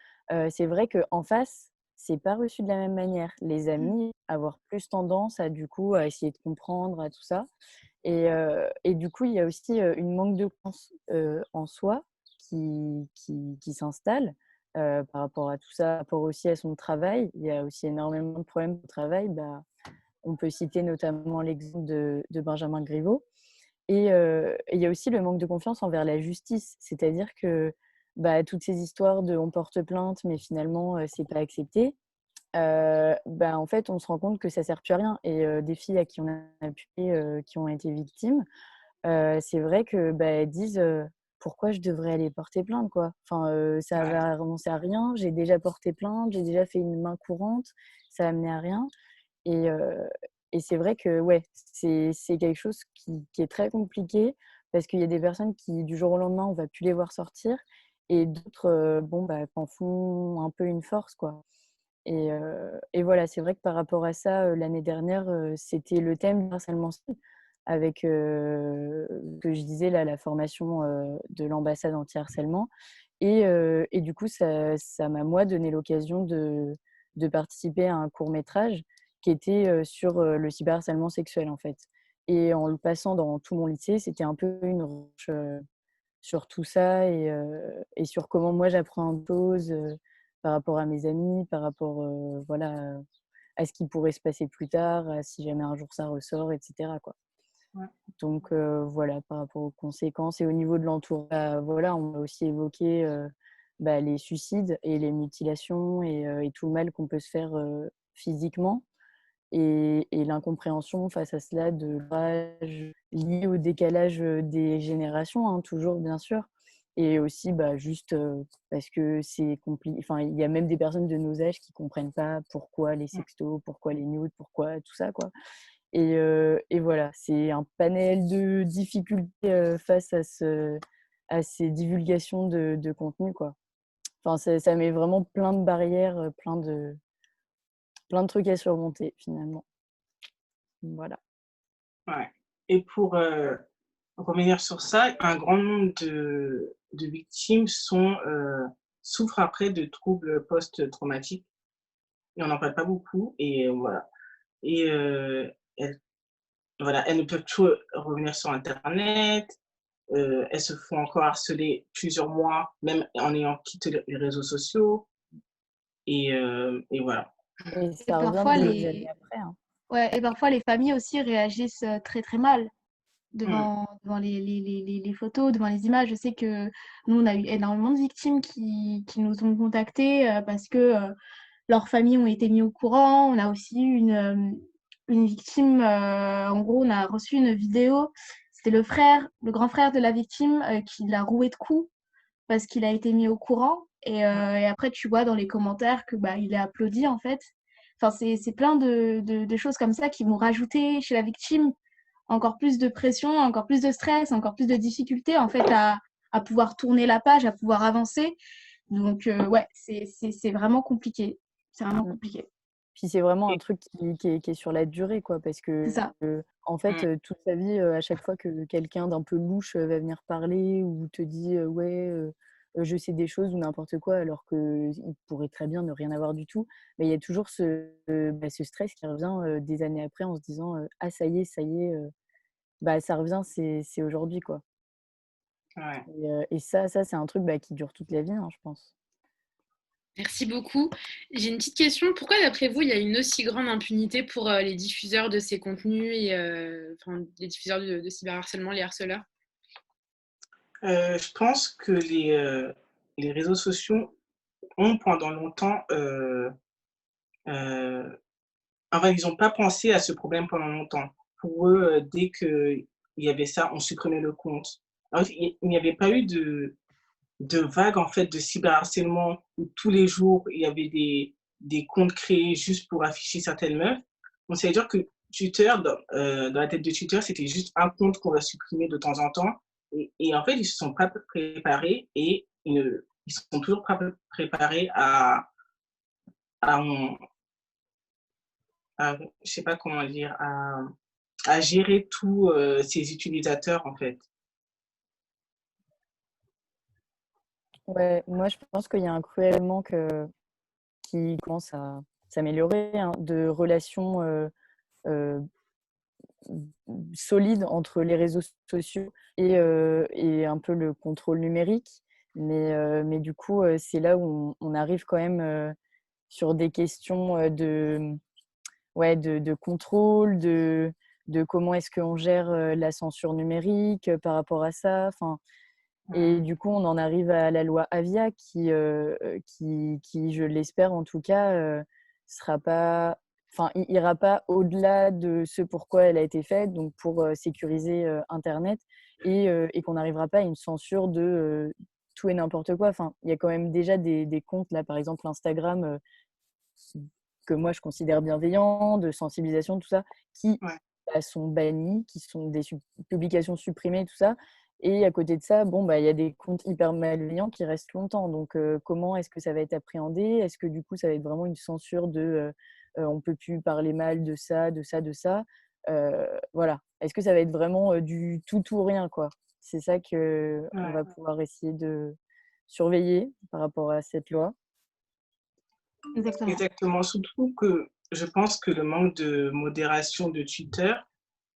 C'est vrai qu'en face, c'est pas reçu de la même manière. Les amis avoir plus tendance à du coup à essayer de comprendre, à tout ça. Et du coup, il y a aussi une manque de confiance en soi qui s'installe par rapport à tout ça, par rapport aussi à son travail. Il y a aussi énormément de problèmes au travail. Bah, on peut citer notamment l'exemple de Benjamin Griveaux. Et il y a aussi le manque de confiance envers la justice. C'est-à-dire que bah, toutes ces histoires de on porte plainte, mais finalement, c'est pas accepté. Bah, en fait, on se rend compte que ça sert plus à rien. Et des filles à qui on a appuyé, qui ont été victimes, c'est vrai que bah, elles disent pourquoi je devrais aller porter plainte quoi. Enfin, ça Ouais. va renoncer à rien. J'ai déjà porté plainte, j'ai déjà fait une main courante, ça a amené à rien. Et, euh, et c'est vrai que ouais, c'est quelque chose qui est très compliqué parce qu'il y a des personnes qui, du jour au lendemain, on va plus les voir sortir et d'autres, bon, bah, en font un peu une force, quoi. Et voilà, c'est vrai que par rapport à ça, l'année dernière, c'était le thème du harcèlement avec, que je disais là, la formation de l'ambassade anti-harcèlement. Et du coup, ça m'a, moi, donné l'occasion de participer à un court-métrage qui était sur le cyberharcèlement sexuel, en fait. Et en le passant dans tout mon lycée, c'était un peu une recherche sur tout ça et sur comment moi j'apprends des choses par rapport à mes amis, par rapport voilà, à ce qui pourrait se passer plus tard, à si jamais un jour ça ressort, etc., quoi. Ouais. Donc voilà, par rapport aux conséquences et au niveau de l'entourage, voilà, on a aussi évoqué bah, les suicides et les mutilations et tout le mal qu'on peut se faire physiquement et l'incompréhension face à cela de l'âge lié au décalage des générations, hein, toujours bien sûr. Et aussi bah, juste parce que c'est compliqué. Enfin, il y a même des personnes de nos âges qui ne comprennent pas pourquoi les sextos, pourquoi les nudes, pourquoi tout ça, quoi. Et voilà, c'est un panel de difficultés face à ces divulgations de contenu, quoi. Enfin, ça met vraiment plein de barrières, plein de trucs à surmonter, finalement. Voilà. Ouais. Et pour revenir sur ça, un grand nombre de victimes souffrent après de troubles post-traumatiques et on n'en parle pas beaucoup. Et voilà. Et elles, voilà, elles ne peuvent plus revenir sur Internet, elles se font encore harceler plusieurs mois, même en ayant quitté les réseaux sociaux. Et voilà. Et Et ça revient parfois, des années après, hein. ouais, et parfois, les familles aussi réagissent très, très mal Mm. devant les photos, devant les images. Je sais que nous, on a eu énormément de victimes qui nous ont contactés parce que leurs familles ont été mis au courant. On a aussi eu une victime, en gros, on a reçu une vidéo. C'était le grand frère de la victime qui l'a roué de coups parce qu'il a été mis au courant. Et après, tu vois dans les commentaires que il est applaudi en fait. Enfin, c'est plein de choses comme ça qui vont rajouter chez la victime encore plus de pression, encore plus de stress, encore plus de difficultés en fait à pouvoir tourner la page, à pouvoir avancer. Donc, ouais, c'est vraiment compliqué. C'est vraiment Mmh. compliqué. Puis c'est vraiment un Et, truc qui est sur la durée, quoi, parce C'est que, ça. en fait, mm, toute sa vie, à chaque fois que quelqu'un d'un peu louche, va venir parler ou te dit: «Ouais, je sais des choses» ou n'importe quoi, alors qu'il pourrait très bien ne rien avoir du tout. Mais il y a toujours ce stress qui revient, des années après en se disant, «Ah ça y est, ça revient, c'est aujourd'hui, quoi». ouais. Et ça, c'est un truc, qui dure toute la vie, hein, je pense. Merci beaucoup. J'ai une petite question. Pourquoi, d'après vous, il y a une aussi grande impunité pour les diffuseurs de ces contenus et enfin, les diffuseurs de cyberharcèlement, les harceleurs? Je pense que les réseaux sociaux ont pendant longtemps, enfin, ils n'ont pas pensé à ce problème pendant longtemps. Pour eux, dès qu'il y avait ça, on supprimait le compte. En fait, il n'y avait pas eu de vague en fait de cyberharcèlement où tous les jours il y avait des comptes créés juste pour afficher certaines meufs. Donc ça veut dire que Twitter, dans la tête de Twitter, c'était juste un compte qu'on va supprimer de temps en temps. Et en fait, ils ne se sont pas préparés et ils sont toujours pas préparés à, je sais pas comment dire, à gérer tous ces utilisateurs en fait. Ouais, moi, je pense qu'il y a un cruel manque, qui commence à s'améliorer, hein, de relations, heu, solides entre les réseaux sociaux et un peu le contrôle numérique. Mais du coup, c'est là où on arrive quand même, sur des questions, ouais, de contrôle, de comment est-ce qu'on gère, la censure numérique, par rapport à ça. Enfin, et Mmh. du coup, on en arrive à la loi Avia qui, je l'espère en tout cas, sera pas enfin, ira pas au-delà de ce pourquoi elle a été faite, donc pour, sécuriser, internet et qu'on n'arrivera pas à une censure de, tout et n'importe quoi. Enfin, il y a quand même déjà des comptes là, par exemple Instagram, que moi je considère bienveillants, de sensibilisation, tout ça, qui, Ouais. sont bannis, qui sont des publications supprimées, tout ça. Et à côté de ça, bon, il y a des comptes hyper malveillants qui restent longtemps. Donc, comment est-ce que ça va être appréhendé? Est-ce que du coup, ça va être vraiment une censure de on peut plus parler mal de ça, de ça, de ça? Voilà. Est-ce que ça va être vraiment du tout ou rien, quoi? C'est ça que on Ouais. va pouvoir essayer de surveiller par rapport à cette loi. Exactement. Exactement, surtout que je pense que le manque de modération de Twitter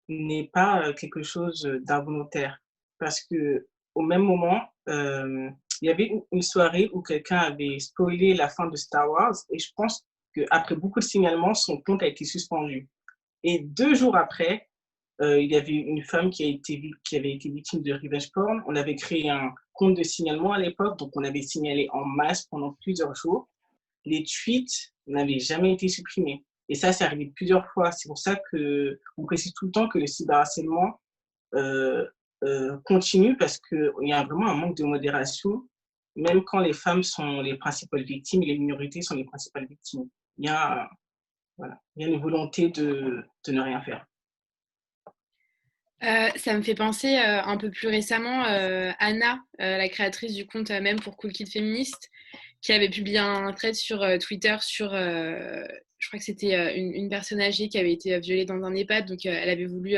n'est pas, quelque chose, d'involontaire. Parce qu'au même moment, il y avait une soirée où quelqu'un avait spoilé la fin de Star Wars et je pense qu'après beaucoup de signalements, son compte a été suspendu. Et 2 jours après, il y avait une femme qui avait été victime de revenge porn. On avait créé un compte de signalement à l'époque, donc on avait signalé en masse pendant plusieurs jours. Les tweets n'avaient jamais été supprimés. Et ça, c'est arrivé plusieurs fois. C'est pour ça qu'on précise tout le temps que le cyberharcèlement euh, continue parce qu'il y a vraiment un manque de modération, même quand les femmes sont les principales victimes et les minorités sont les principales victimes. Il y a, voilà, il y a une volonté de ne rien faire. Ça me fait penser un peu plus récemment, Anna, la créatrice du compte même pour Cool Kid Féministe, qui avait publié un thread sur Twitter sur, je crois que c'était une personne âgée qui avait été violée dans un EHPAD, donc elle avait voulu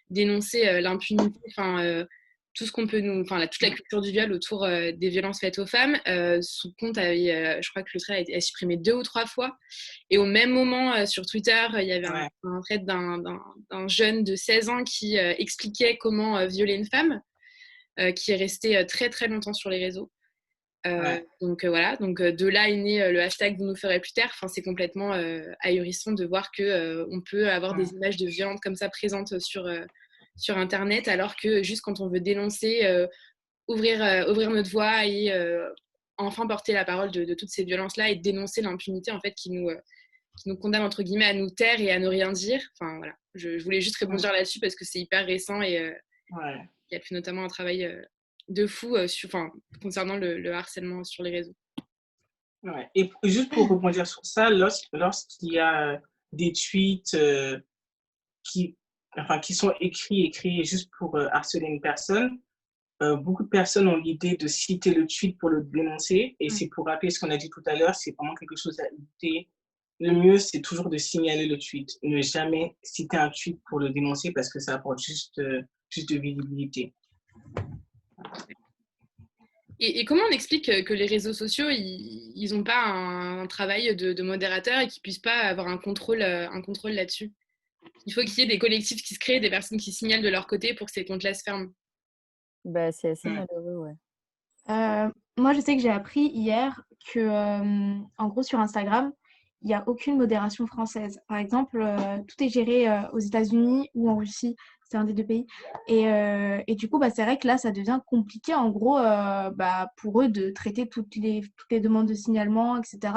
dénoncer l'impunité, enfin tout ce qu'on peut nous, enfin toute la culture du viol autour des violences faites aux femmes. Son compte avait, je crois que le thread a été supprimé 2 ou 3 fois. Et au même moment, sur Twitter, il y avait Ouais. un thread d'un jeune de 16 ans qui expliquait comment violer une femme. qui est resté très très longtemps sur les réseaux. Ouais. Donc voilà, donc de là est né le hashtag Vous nous ferez plus taire. Enfin, c'est complètement ahurissant de voir que on peut avoir Ouais. des images de viande comme ça présentes sur Internet, alors que juste quand on veut dénoncer, ouvrir notre voix et enfin porter la parole de toutes ces violences-là et dénoncer l'impunité en fait qui nous condamne entre guillemets à nous taire et à ne rien dire. Enfin voilà, je voulais juste rebondir là-dessus parce que c'est hyper récent et Ouais. il y a fait notamment un travail de fou concernant le harcèlement sur les réseaux. Ouais. Et juste pour rebondir sur ça, lorsqu'il y a des tweets qui, qui sont écrits et créés juste pour harceler une personne, beaucoup de personnes ont l'idée de citer le tweet pour le dénoncer. Et c'est pour rappeler ce qu'on a dit tout à l'heure, c'est vraiment quelque chose à éviter. Le mieux, c'est toujours de signaler le tweet. Ne jamais citer un tweet pour le dénoncer parce que ça apporte juste de visibilité. Et comment on explique que les réseaux sociaux, ils n'ont pas un travail de modérateur et qu'ils ne puissent pas avoir un contrôle là-dessus? Il faut qu'il y ait des collectifs qui se créent, des personnes qui signalent de leur côté pour que ces comptes-là se ferment. Bah, c'est assez Ouais. malheureux, ouais. Moi, je sais que j'ai appris hier que, en gros, sur Instagram, il n'y a aucune modération française. Par exemple, tout est géré aux États-Unis ou en Russie. C'est un des deux pays. Et du coup, bah, c'est vrai que là, ça devient compliqué, en gros, bah, pour eux de traiter toutes les demandes de signalement, etc.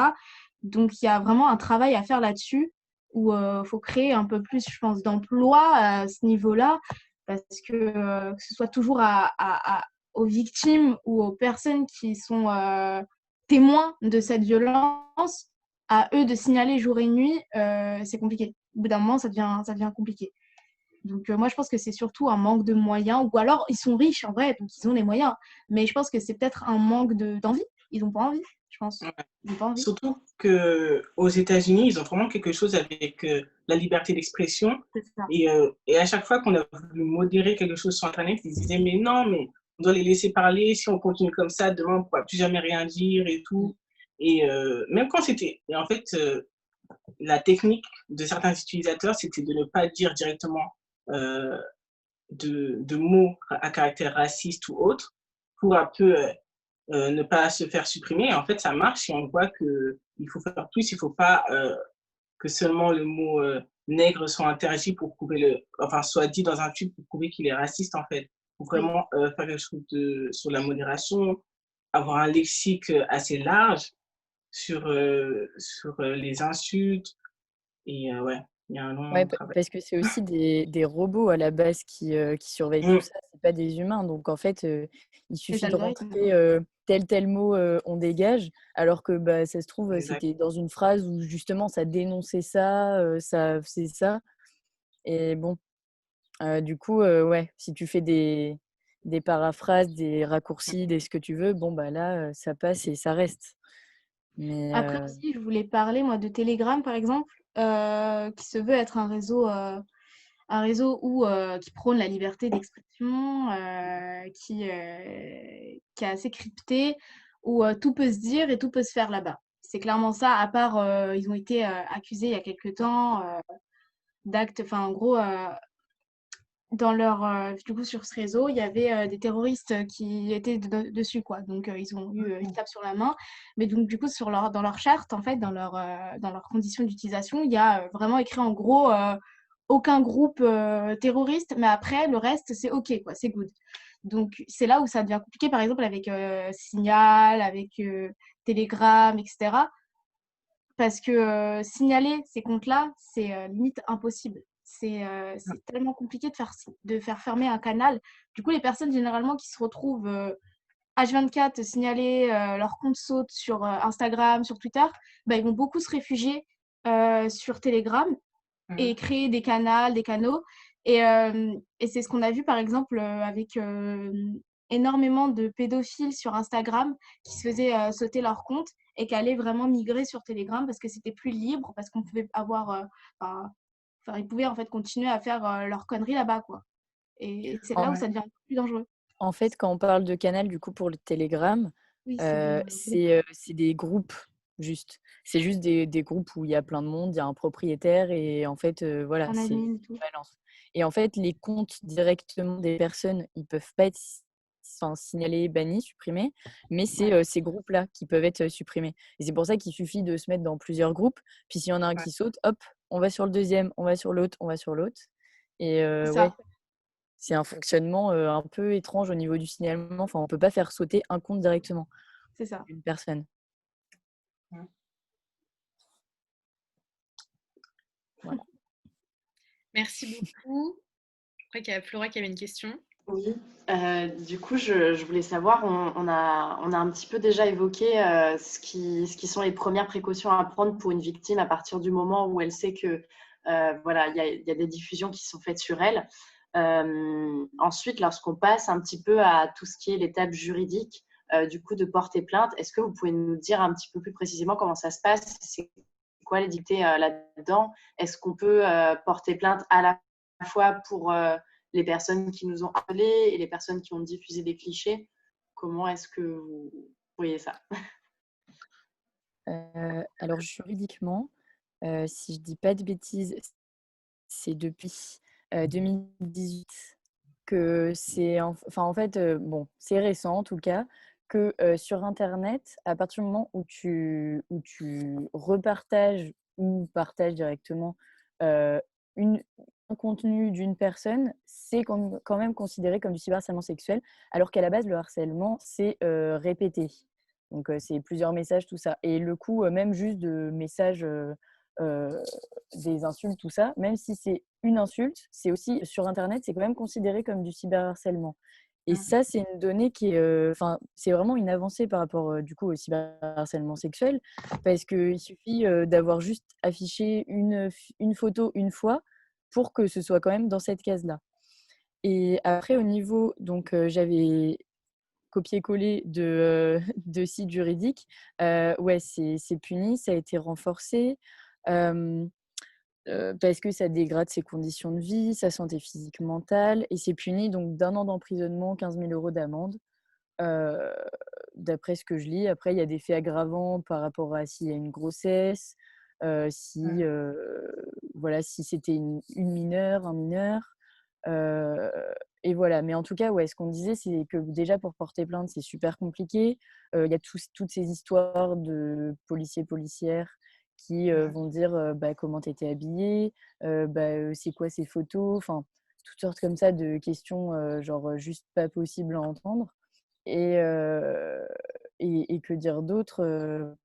Donc, il y a vraiment un travail à faire là-dessus où il faut créer un peu plus, je pense, d'emplois à ce niveau-là parce que ce soit toujours aux victimes ou aux personnes qui sont témoins de cette violence, à eux de signaler jour et nuit, c'est compliqué. Au bout d'un moment, ça devient compliqué. Donc moi, je pense que c'est surtout un manque de moyens, ou alors ils sont riches en vrai, donc ils ont les moyens. Mais je pense que c'est peut-être un manque d'envie. Ils n'ont pas envie, je pense. Ouais. Ils n'ont pas envie. Surtout qu'aux États-Unis, ils ont vraiment quelque chose avec la liberté d'expression. C'est ça. Et à chaque fois qu'on a voulu modérer quelque chose sur Internet, ils disaient mais non, mais on doit les laisser parler. Si on continue comme ça, demain, on ne pourra plus jamais rien dire et tout. Et même quand c'était... Et en fait, la technique de certains utilisateurs, c'était de ne pas dire directement euh, de mots à caractère raciste ou autre pour un peu ne pas se faire supprimer. En fait, ça marche et on voit qu'il faut faire plus. Il ne faut pas que seulement le mot nègre soit interdit pour prouver soit dit dans un tweet pour prouver qu'il est raciste, en fait. Il faut vraiment faire quelque chose sur la modération, avoir un lexique assez large sur les insultes. Et ouais, il y a un Ouais, long travail. parce que c'est aussi des robots à la base qui surveillent tout ça, c'est pas des humains. Donc en fait, il Les suffit de algorithmes. rentrer tel mot, on dégage, alors que bah, ça se trouve, Exact. c'était dans une phrase où justement ça dénonçait ça, ça c'est ça. Et bon, du coup, ouais, si tu fais des paraphrases, des raccourcis, des ce que tu veux, bon bah là, ça passe et ça reste. Mais Après aussi, je voulais parler, moi, de Telegram, par exemple, qui se veut être un réseau qui prône la liberté d'expression, qui est assez crypté, où tout peut se dire et tout peut se faire là-bas. C'est clairement ça, à part, ils ont été accusés il y a quelque temps d'actes, enfin, en gros, du coup, sur ce réseau, il y avait des terroristes qui étaient dessus, quoi. Donc, ils ont eu une tape sur la main. Mais donc, du coup, dans leur charte, en fait, dans leurs conditions d'utilisation, il y a vraiment écrit en gros aucun groupe terroriste, mais après, le reste, c'est OK, quoi, c'est good. Donc, c'est là où ça devient compliqué, par exemple, avec Signal, avec Telegram, etc. Parce que signaler ces comptes-là, c'est limite impossible. C'est tellement compliqué de faire fermer un canal. Du coup, les personnes généralement qui se retrouvent H24 signaler leur compte saute sur Instagram, sur Twitter, bah, ils vont beaucoup se réfugier sur Telegram et créer des canaux. Et c'est ce qu'on a vu par exemple avec énormément de pédophiles sur Instagram qui se faisaient sauter leur compte et qui allaient vraiment migrer sur Telegram parce que c'était plus libre, parce qu'on pouvait avoir... ils pouvaient en fait continuer à faire leurs conneries là-bas, quoi. Et c'est là où en ça devient plus dangereux. en fait, quand on parle de canal, du coup, pour le Telegram, Oui, c'est des groupes c'est des groupes, juste. C'est juste des groupes où il y a plein de monde, il y a un propriétaire et en fait, voilà, en c'est admin et tout. balance. Et en fait, les comptes directement des personnes, ils peuvent pas être signalés, bannis, supprimés, mais c'est ces groupes-là qui peuvent être supprimés. Et c'est pour ça qu'il suffit de se mettre dans plusieurs groupes. Puis s'il y en a un Ouais. qui saute, hop, on va sur le deuxième, on va sur l'autre, on va sur l'autre. Et C'est ouais, ça, c'est un fonctionnement un peu étrange au niveau du signalement. Enfin, on peut pas faire sauter un compte directement c'est ça. d'une personne. Voilà. Merci beaucoup. Je crois qu'il y a Flora qui avait une question. Oui, du coup, je voulais savoir, on a un petit peu déjà évoqué ce qui sont les premières précautions à prendre pour une victime à partir du moment où elle sait que voilà, il y a des diffusions qui sont faites sur elle. Ensuite, lorsqu'on passe un petit peu à tout ce qui est l'étape juridique, du coup, de porter plainte, est-ce que vous pouvez nous dire un petit peu plus précisément comment ça se passe? C'est quoi les dictées là-dedans? Est-ce qu'on peut porter plainte à la fois pour les personnes qui nous ont appelés et les personnes qui ont diffusé des clichés? Comment est-ce que vous voyez ça? Alors juridiquement, si je dis pas de bêtises, c'est depuis 2018 que c'est en fait, bon, c'est récent en tout cas, que sur internet, à partir du moment où tu repartages ou partages directement une un contenu d'une personne, c'est quand même considéré comme du cyberharcèlement sexuel, alors qu'à la base, le harcèlement, c'est répété. Donc c'est plusieurs messages, tout ça. Et le coup, même juste de messages, heu, des insultes, tout ça, même si c'est une insulte, c'est aussi sur internet, c'est quand même considéré comme du cyberharcèlement. Et ça, c'est une donnée qui est, enfin, c'est vraiment une avancée par rapport, du coup, au cyberharcèlement sexuel, parce qu'il suffit, d'avoir juste affiché une photo une fois pour que ce soit quand même dans cette case-là. Et après au niveau donc j'avais copié-collé de sites juridiques, ouais, c'est puni, ça a été renforcé, hem, parce que ça dégrade ses conditions de vie, sa santé physique, mentale et c'est puni donc d'1 an d'emprisonnement, 15 000 € d'amende, heu, d'après ce que je lis. Après, il y a des faits aggravants par rapport à s'il y a une grossesse, si, voilà, si c'était une mineure, un mineur, heu et voilà. Mais en tout cas, ouais, ce qu'on disait, c'est que déjà pour porter plainte, c'est super compliqué. Il y a toutes ces histoires de policiers, policières qui, vont dire, bah, comment tu étais habillée, bah, c'est quoi ces photos? Enfin, toutes sortes comme ça de questions, genre, juste pas possibles à entendre. Et et que dire d'autre?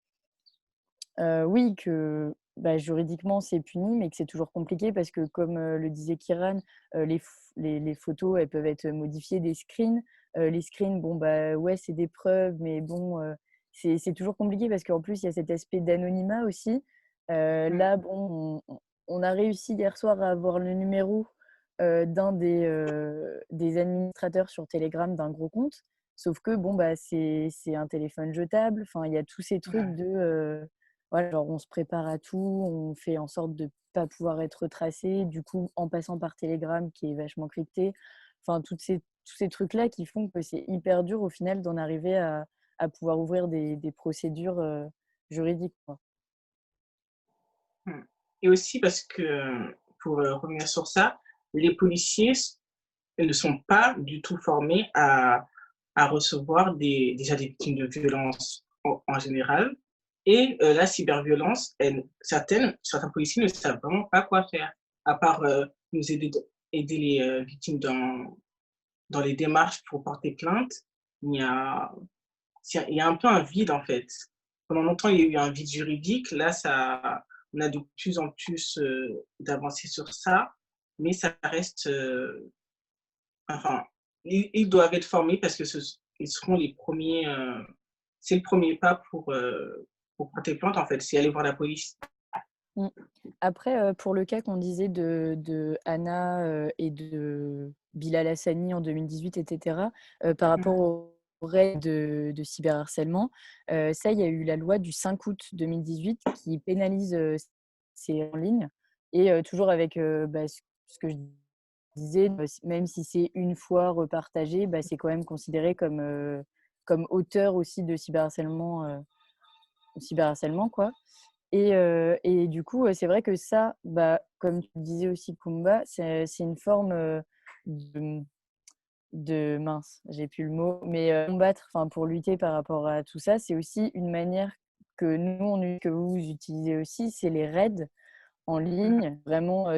Oui, que, bah, juridiquement, c'est puni, mais que c'est toujours compliqué parce que comme, le disait Kiran, les photos, elles peuvent être modifiées, des screens. Les screens, bon, bah, ouais, c'est des preuves, mais bon, c'est toujours compliqué parce qu'en plus, il y a cet aspect d'anonymat aussi. Là, bon, on a réussi hier soir à avoir le numéro, d'un des administrateurs sur Telegram d'un gros compte. Sauf que bon, bah, c'est un téléphone jetable. Enfin, il y a tous ces trucs de, voilà, genre on se prépare à tout, on fait en sorte de pas pouvoir être retracé. Du coup, en passant par Telegram qui est vachement crypté. Enfin, tous ces trucs-là qui font que c'est hyper dur au final d'en arriver à pouvoir ouvrir des procédures, juridiques, quoi. Et aussi parce que, pour revenir sur ça, les policiers ne sont pas du tout formés à recevoir déjà des victimes de violences en général. Et la cyberviolence, certains policiers ne savent vraiment pas quoi faire, à part nous aider les victimes dans les démarches pour porter plainte. Il y a, il y a un peu un vide en fait. Pendant longtemps, il y a eu un vide juridique. Là, on a de plus en plus d'avancées sur ça, mais ça reste. Enfin, ils doivent être formés parce que ils seront les premiers. C'est le premier pas pour porter plainte en fait, c'est aller voir la police. Mmh. Après, pour le cas qu'on disait de Anna, et de Bilal Hassani en 2018 et cetera, par rapport aux règles de cyberharcèlement, ça, il y a eu la loi du 5 août 2018 qui pénalise, c'est en ligne et toujours avec, bah, ce que je disais, même si c'est une fois repartagé, bah, c'est quand même considéré comme, comme auteur aussi de cyberharcèlement, quoi. Et du coup, c'est vrai que ça, bah, comme tu disais aussi Kumba, c'est une forme, de mince, j'ai plus le mot, mais combattre, enfin pour lutter par rapport à tout ça, c'est aussi une manière que nous, que vous utilisez aussi, c'est les raids en ligne, vraiment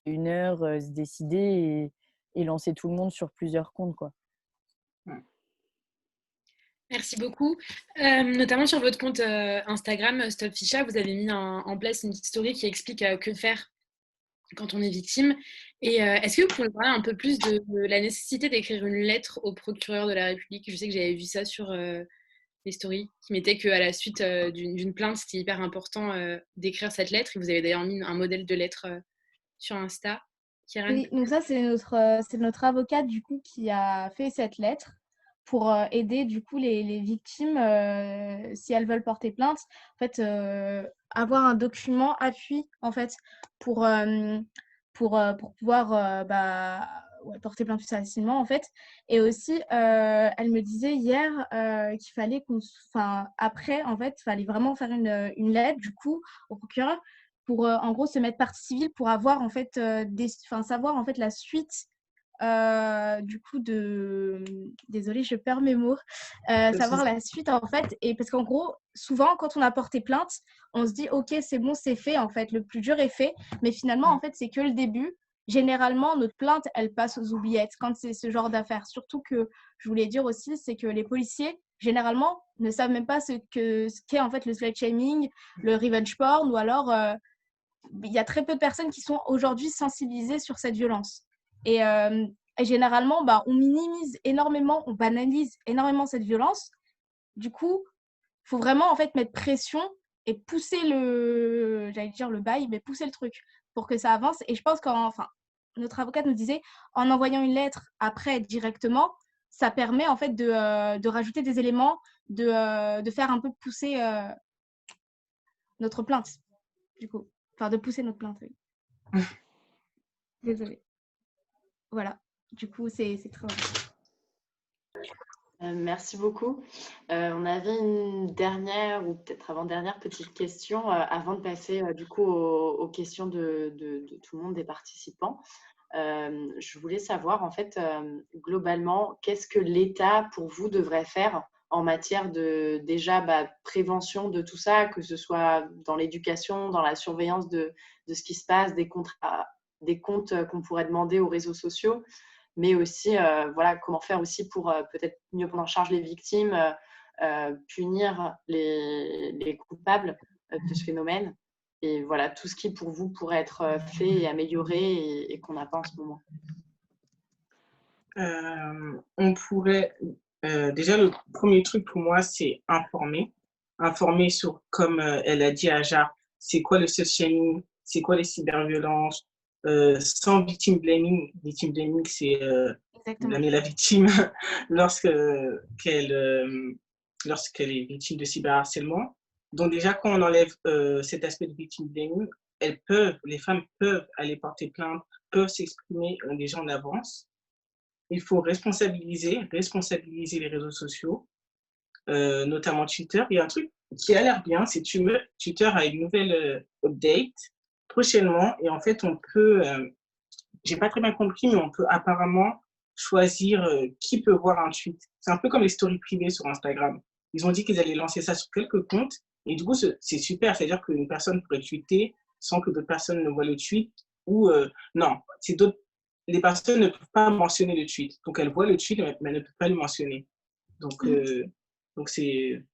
une heure, se décider et lancer tout le monde sur plusieurs comptes, quoi. Merci beaucoup. Notamment sur votre compte Instagram, Stop Ficha, vous avez mis en place une petite story qui explique que faire quand on est victime. Et est-ce que vous pouvez parler un peu plus de la nécessité d'écrire une lettre au procureur de la République? Je sais que j'avais vu ça sur les stories, qui mettaient qu'à la suite d'une plainte, c'était hyper important d'écrire cette lettre. Et vous avez d'ailleurs mis un modèle de lettre sur Insta. Kieran? Oui, donc ça, c'est notre avocate, du coup, qui a fait cette lettre pour aider, du coup, les victimes, si elles veulent porter plainte, en fait, avoir un document appui, en fait, pour, pour pouvoir porter plainte plus facilement, en fait. Et aussi, elle me disait hier qu'il fallait après, en fait, il fallait vraiment faire une lettre, du coup, au procureur pour en gros se mettre partie civile pour avoir en fait savoir en fait la suite du coup désolée je perds mes mots savoir la suite en fait et parce qu'en gros souvent quand on a porté plainte on se dit ok c'est bon c'est fait en fait le plus dur est fait mais finalement en fait c'est que le début. Généralement notre plainte elle passe aux oubliettes quand c'est ce genre d'affaires, surtout que je voulais dire aussi c'est que les policiers généralement ne savent même pas ce qu'est en fait le slut shaming, le revenge porn ou alors il y a très peu de personnes qui sont aujourd'hui sensibilisées sur cette violence. Et généralement, on minimise énormément, on banalise énormément cette violence. Du coup, il faut vraiment en fait mettre pression et pousser j'allais dire le bail, mais pousser le truc pour que ça avance. Et je pense notre avocate nous disait, en envoyant une lettre après directement, ça permet en fait de rajouter des éléments, de faire un peu pousser notre plainte, du coup. Enfin, de pousser notre plainte, oui. Désolée. Voilà. Du coup, c'est très important. Merci beaucoup. On avait une dernière ou peut-être avant-dernière petite question avant de passer du coup aux questions de tout le monde, des participants. Je voulais savoir en fait globalement qu'est-ce que l'État pour vous devrait faire en matière de déjà prévention de tout ça, que ce soit dans l'éducation, dans la surveillance de ce qui se passe, des comptes qu'on pourrait demander aux réseaux sociaux, mais aussi comment faire aussi pour peut-être mieux prendre en charge les victimes, punir les coupables de ce phénomène. Et voilà, tout ce qui pour vous pourrait être fait et amélioré et qu'on n'a pas en ce moment. On pourrait, déjà le premier truc pour moi, c'est informer sur, comme elle a dit Aja, c'est quoi le slut shaming, c'est quoi les cyberviolences, sans victim blaming. Victim blaming, c'est blâmer la victime lorsqu'elle est victime de cyberharcèlement. Donc déjà, quand on enlève cet aspect de victim blaming, les femmes peuvent aller porter plainte, peuvent s'exprimer déjà en avance. Il faut responsabiliser les réseaux sociaux, notamment Twitter. Il y a un truc qui a l'air bien, c'est Twitter a une nouvelle update prochainement et en fait on peut, j'ai pas très bien compris, mais on peut apparemment choisir qui peut voir un tweet. C'est un peu comme les stories privées sur Instagram. Ils ont dit qu'ils allaient lancer ça sur quelques comptes et du coup c'est super, c'est-à-dire qu'une personne pourrait tweeter sans que d'autres personnes ne voient le tweet ou non, c'est d'autres. Les personnes ne peuvent pas mentionner le tweet. Donc, elles voient le tweet, mais elles ne peuvent pas le mentionner. Donc c'est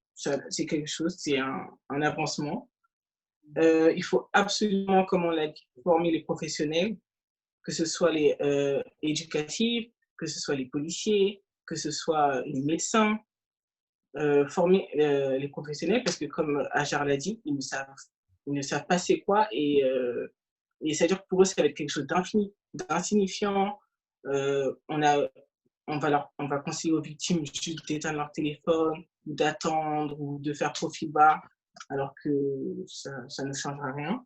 quelque chose, c'est un avancement. Il faut absolument, comme on l'a dit, former les professionnels, que ce soit les éducatifs, que ce soit les policiers, que ce soit les médecins, former les professionnels, parce que comme Ajar l'a dit, ils ne savent pas c'est quoi et c'est-à-dire que pour eux, ça va être quelque chose d'insignifiant. On va conseiller aux victimes juste d'éteindre leur téléphone, ou d'attendre, ou de faire profil bas, alors que ça ne changera rien.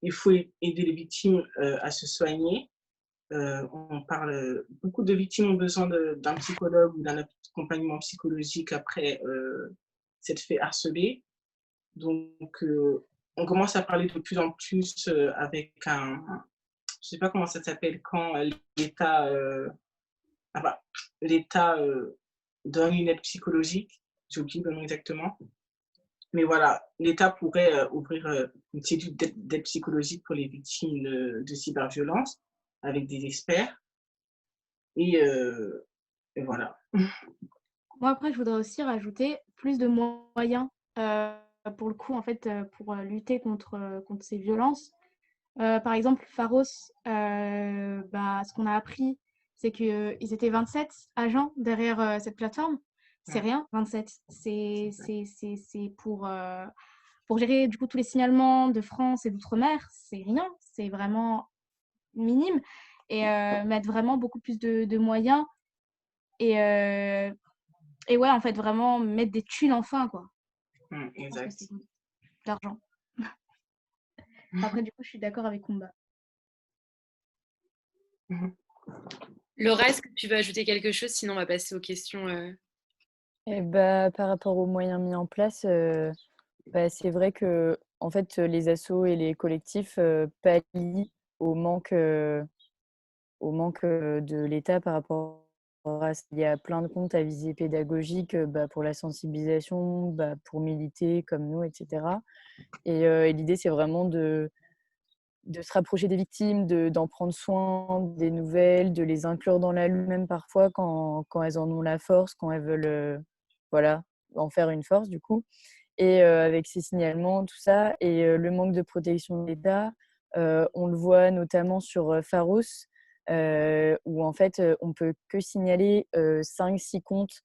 Il faut aider les victimes à se soigner. Beaucoup de victimes ont besoin d'un psychologue ou d'un accompagnement psychologique après s'être fait harceler. Donc, on commence à parler de plus en plus avec sais pas comment ça s'appelle, quand l'État ah bah, l'État donne une aide psychologique, j'ai oublié le nom exactement. Mais voilà, l'État pourrait ouvrir une cellule d'aide psychologique pour les victimes de cyberviolence avec des experts. Et, et voilà. Moi, après, je voudrais aussi rajouter plus de moyens pour le coup, en fait, pour lutter contre ces violences. Par exemple, Pharos, ce qu'on a appris, c'est qu'ils étaient 27 agents derrière cette plateforme. C'est rien, 27. C'est pour gérer du coup tous les signalements de France et d'outre-mer. C'est rien, c'est vraiment minime. Et mettre vraiment beaucoup plus de moyens. Et ouais, en fait, vraiment mettre des thunes enfin, quoi. Je pense que Exact. c'est de l'argent. Après, du coup, je suis d'accord avec Kumba. Laura, est-ce que tu veux ajouter quelque chose? Sinon, on va passer aux questions. Par rapport aux moyens mis en place, c'est vrai que en fait, les assos et les collectifs pallient au manque, de l'État par rapport à ça. Il y a plein de comptes à visée pédagogique pour la sensibilisation, pour militer comme nous, etc. Et l'idée, c'est vraiment de se rapprocher des victimes, d'en prendre soin, des nouvelles, de les inclure dans la lutte, même parfois quand elles en ont la force, quand elles veulent en faire une force du coup. Et avec ces signalements, tout ça, et le manque de protection de l'État, on le voit notamment sur Pharos, où en fait, on peut que signaler 5-6 comptes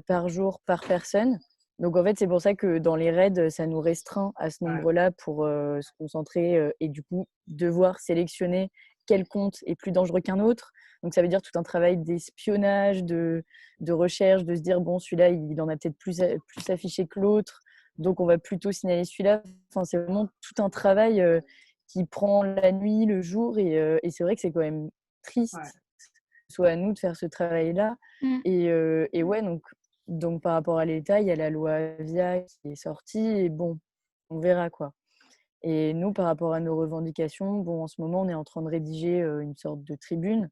par jour par personne. Donc en fait, c'est pour ça que dans les raids, ça nous restreint à ce nombre-là pour se concentrer et du coup devoir sélectionner quel compte est plus dangereux qu'un autre. Donc ça veut dire tout un travail d'espionnage, de recherche, de se dire bon, celui-là, il en a peut-être plus affiché que l'autre. Donc, on va plutôt signaler celui-là. Enfin, c'est vraiment tout un travail qui prend la nuit, le jour. Et c'est vrai que c'est quand même triste, soit à nous de faire ce travail-là. Et ouais, donc, par rapport à l'État, il y a la loi Avia qui est sortie. Et bon, on verra quoi. Et nous, par rapport à nos revendications, bon, en ce moment, on est en train de rédiger une sorte de tribune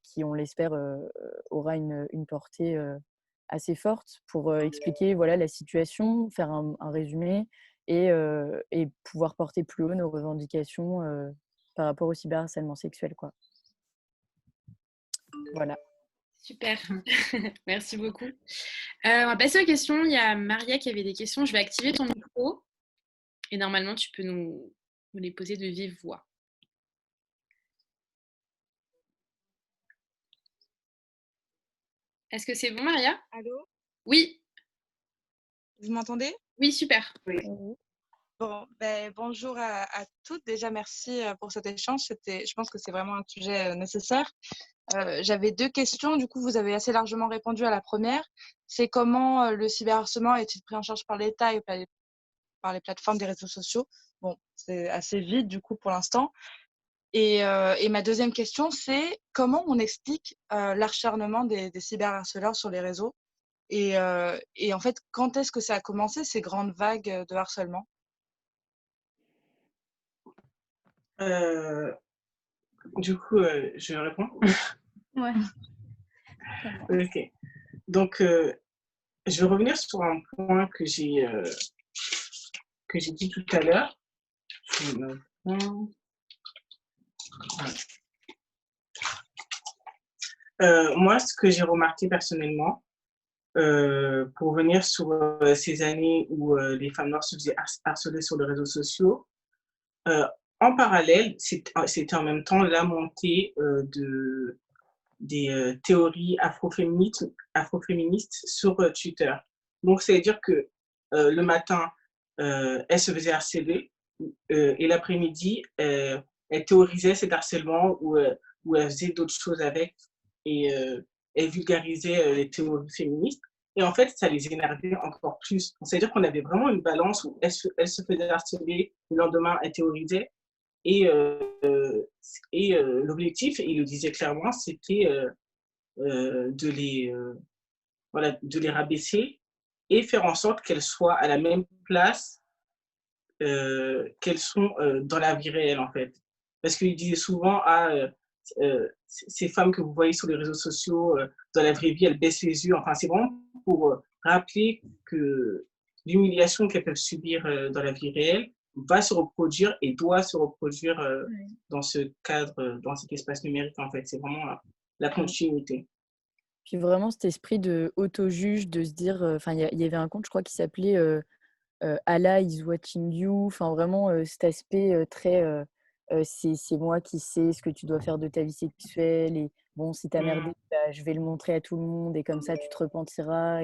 qui, on l'espère, aura une portée assez forte pour expliquer voilà, la situation, faire un résumé et pouvoir porter plus haut nos revendications par rapport au cyberharcèlement sexuel, quoi. Voilà. Super, merci beaucoup. On va passer aux questions. Il y a Maria qui avait des questions. Je vais activer ton micro et normalement, tu peux nous les poser de vive voix. Est-ce que c'est bon, Maria? Allô? Oui. Vous m'entendez? Oui, super. Oui. Bon, bonjour à toutes. Déjà, merci pour cet échange. Je pense que c'est vraiment un sujet nécessaire. J'avais 2 questions. Du coup, vous avez assez largement répondu à la première. C'est comment le cyberharcèlement est-il pris en charge par l'État et par les plateformes des réseaux sociaux? Bon, c'est assez vide du coup pour l'instant. Et ma deuxième question, c'est comment on explique l'acharnement des cyberharceleurs sur les réseaux? Et en fait, quand est-ce que ça a commencé, ces grandes vagues de harcèlement? Du coup, je réponds. Ouais. Ok. Donc, je vais revenir sur un point que j'ai dit tout à l'heure. Moi, ce que j'ai remarqué personnellement, pour revenir sur ces années où les femmes noires se faisaient harceler sur les réseaux sociaux, en parallèle, c'était en même temps la montée des théories afroféministes sur Twitter. Donc, c'est-à-dire que le matin, elle se faisait harceler et l'après-midi, elle théorisait cet harcèlement ou elle faisait d'autres choses avec et elle vulgarisait les théories féministes. Et en fait, ça les énervait encore plus. C'est-à-dire qu'on avait vraiment une balance où elle se faisait harceler, le lendemain, elle théorisait. Et, l'objectif, il le disait clairement, c'était de les rabaisser et faire en sorte qu'elles soient à la même place qu'elles sont dans la vie réelle, en fait. parce qu'il disait souvent, ces femmes que vous voyez sur les réseaux sociaux, dans la vraie vie, elles baissent les yeux. Enfin, c'est vraiment pour rappeler que l'humiliation qu'elles peuvent subir dans la vie réelle va se reproduire et doit se reproduire dans ce cadre, dans cet espace numérique, en fait. C'est vraiment la continuité. Puis vraiment cet esprit de auto-juge, de se dire, enfin, il y avait un compte, je crois, qui s'appelait Allah is watching you. Enfin, vraiment cet aspect très, c'est moi qui sais ce que tu dois faire de ta vie sexuelle. Et bon, si t'as merdé, bah, je vais le montrer à tout le monde et comme ça, tu te repentiras.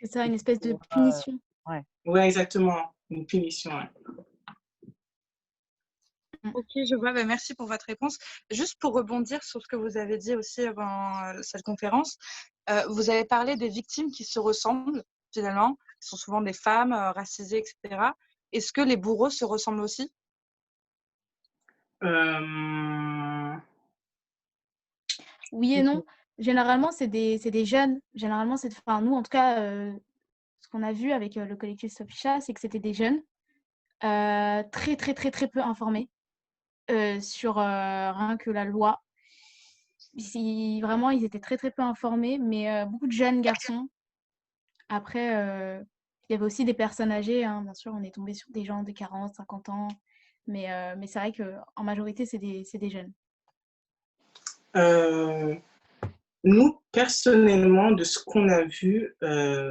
C'est ça, et une tu espèce de pourras, punition. ouais. Ouais, exactement. Une punition. Ouais. Ok, je vois. Ben, merci pour votre réponse. Juste pour rebondir sur ce que vous avez dit aussi avant cette conférence, vous avez parlé des victimes qui se ressemblent finalement, qui sont souvent des femmes racisées, etc. Est-ce que les bourreaux se ressemblent aussi? Oui et non. Généralement, c'est des jeunes. Généralement, enfin, nous, en tout cas, ce qu'on a vu avec le collectif Stop Ficha, c'est que c'était des jeunes très, très, très, très peu informés sur rien que la loi. Vraiment, ils étaient très, très peu informés, mais beaucoup de jeunes garçons. Après, il y avait aussi des personnes âgées, hein, bien sûr, on est tombé sur des gens de 40, 50 ans, mais c'est vrai qu'en majorité, c'est des jeunes. Nous, personnellement, de ce qu'on a vu,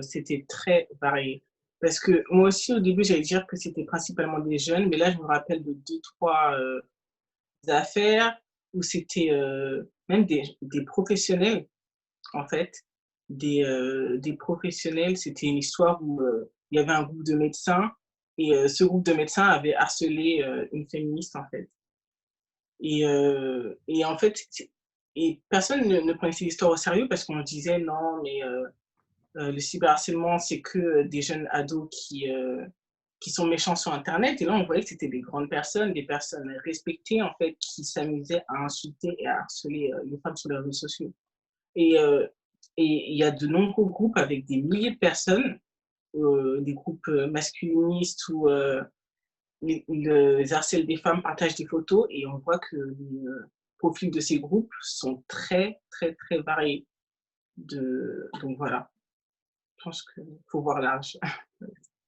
c'était très varié. Parce que moi aussi, au début, j'allais dire que c'était principalement des jeunes, mais là, je me rappelle de 2, 3 affaires où c'était même des professionnels, en fait. Des professionnels, c'était une histoire où il y avait un groupe de médecins et ce groupe de médecins avait harcelé une féministe, en fait. Et en fait, et personne ne prenait cette histoire au sérieux parce qu'on disait non, mais le cyberharcèlement, c'est que des jeunes ados qui sont méchants sur Internet. Et là, on voyait que c'était des grandes personnes, des personnes respectées, en fait, qui s'amusaient à insulter et à harceler les femmes sur les réseaux sociaux. Et il y a de nombreux groupes avec des milliers de personnes, des groupes masculinistes où ils harcèlent des femmes, partagent des photos, et on voit que les profils de ces groupes sont très, très, très variés. Donc voilà, je pense qu'il faut voir large.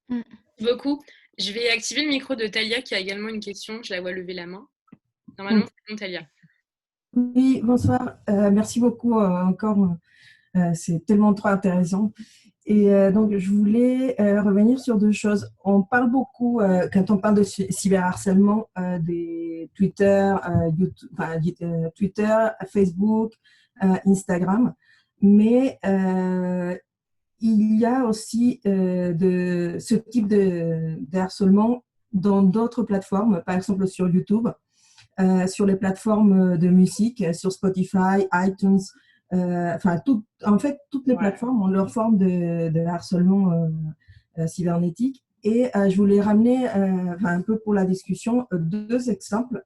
Merci beaucoup. Je vais activer le micro de Talia qui a également une question. Je la vois lever la main. Normalement, c'est bon, Talia. Oui, bonsoir. Merci beaucoup encore. C'est tellement trop intéressant. Et donc, je voulais revenir sur 2 choses. On parle beaucoup, quand on parle de cyberharcèlement, des Twitter, YouTube, Twitter, Facebook, Instagram. Mais il y a aussi de ce type de harcèlement dans d'autres plateformes, par exemple sur YouTube, sur les plateformes de musique, sur Spotify, iTunes, en fait, toutes les plateformes ont leur forme de harcèlement cybernétique. Et je voulais ramener, un peu pour la discussion, 2 exemples.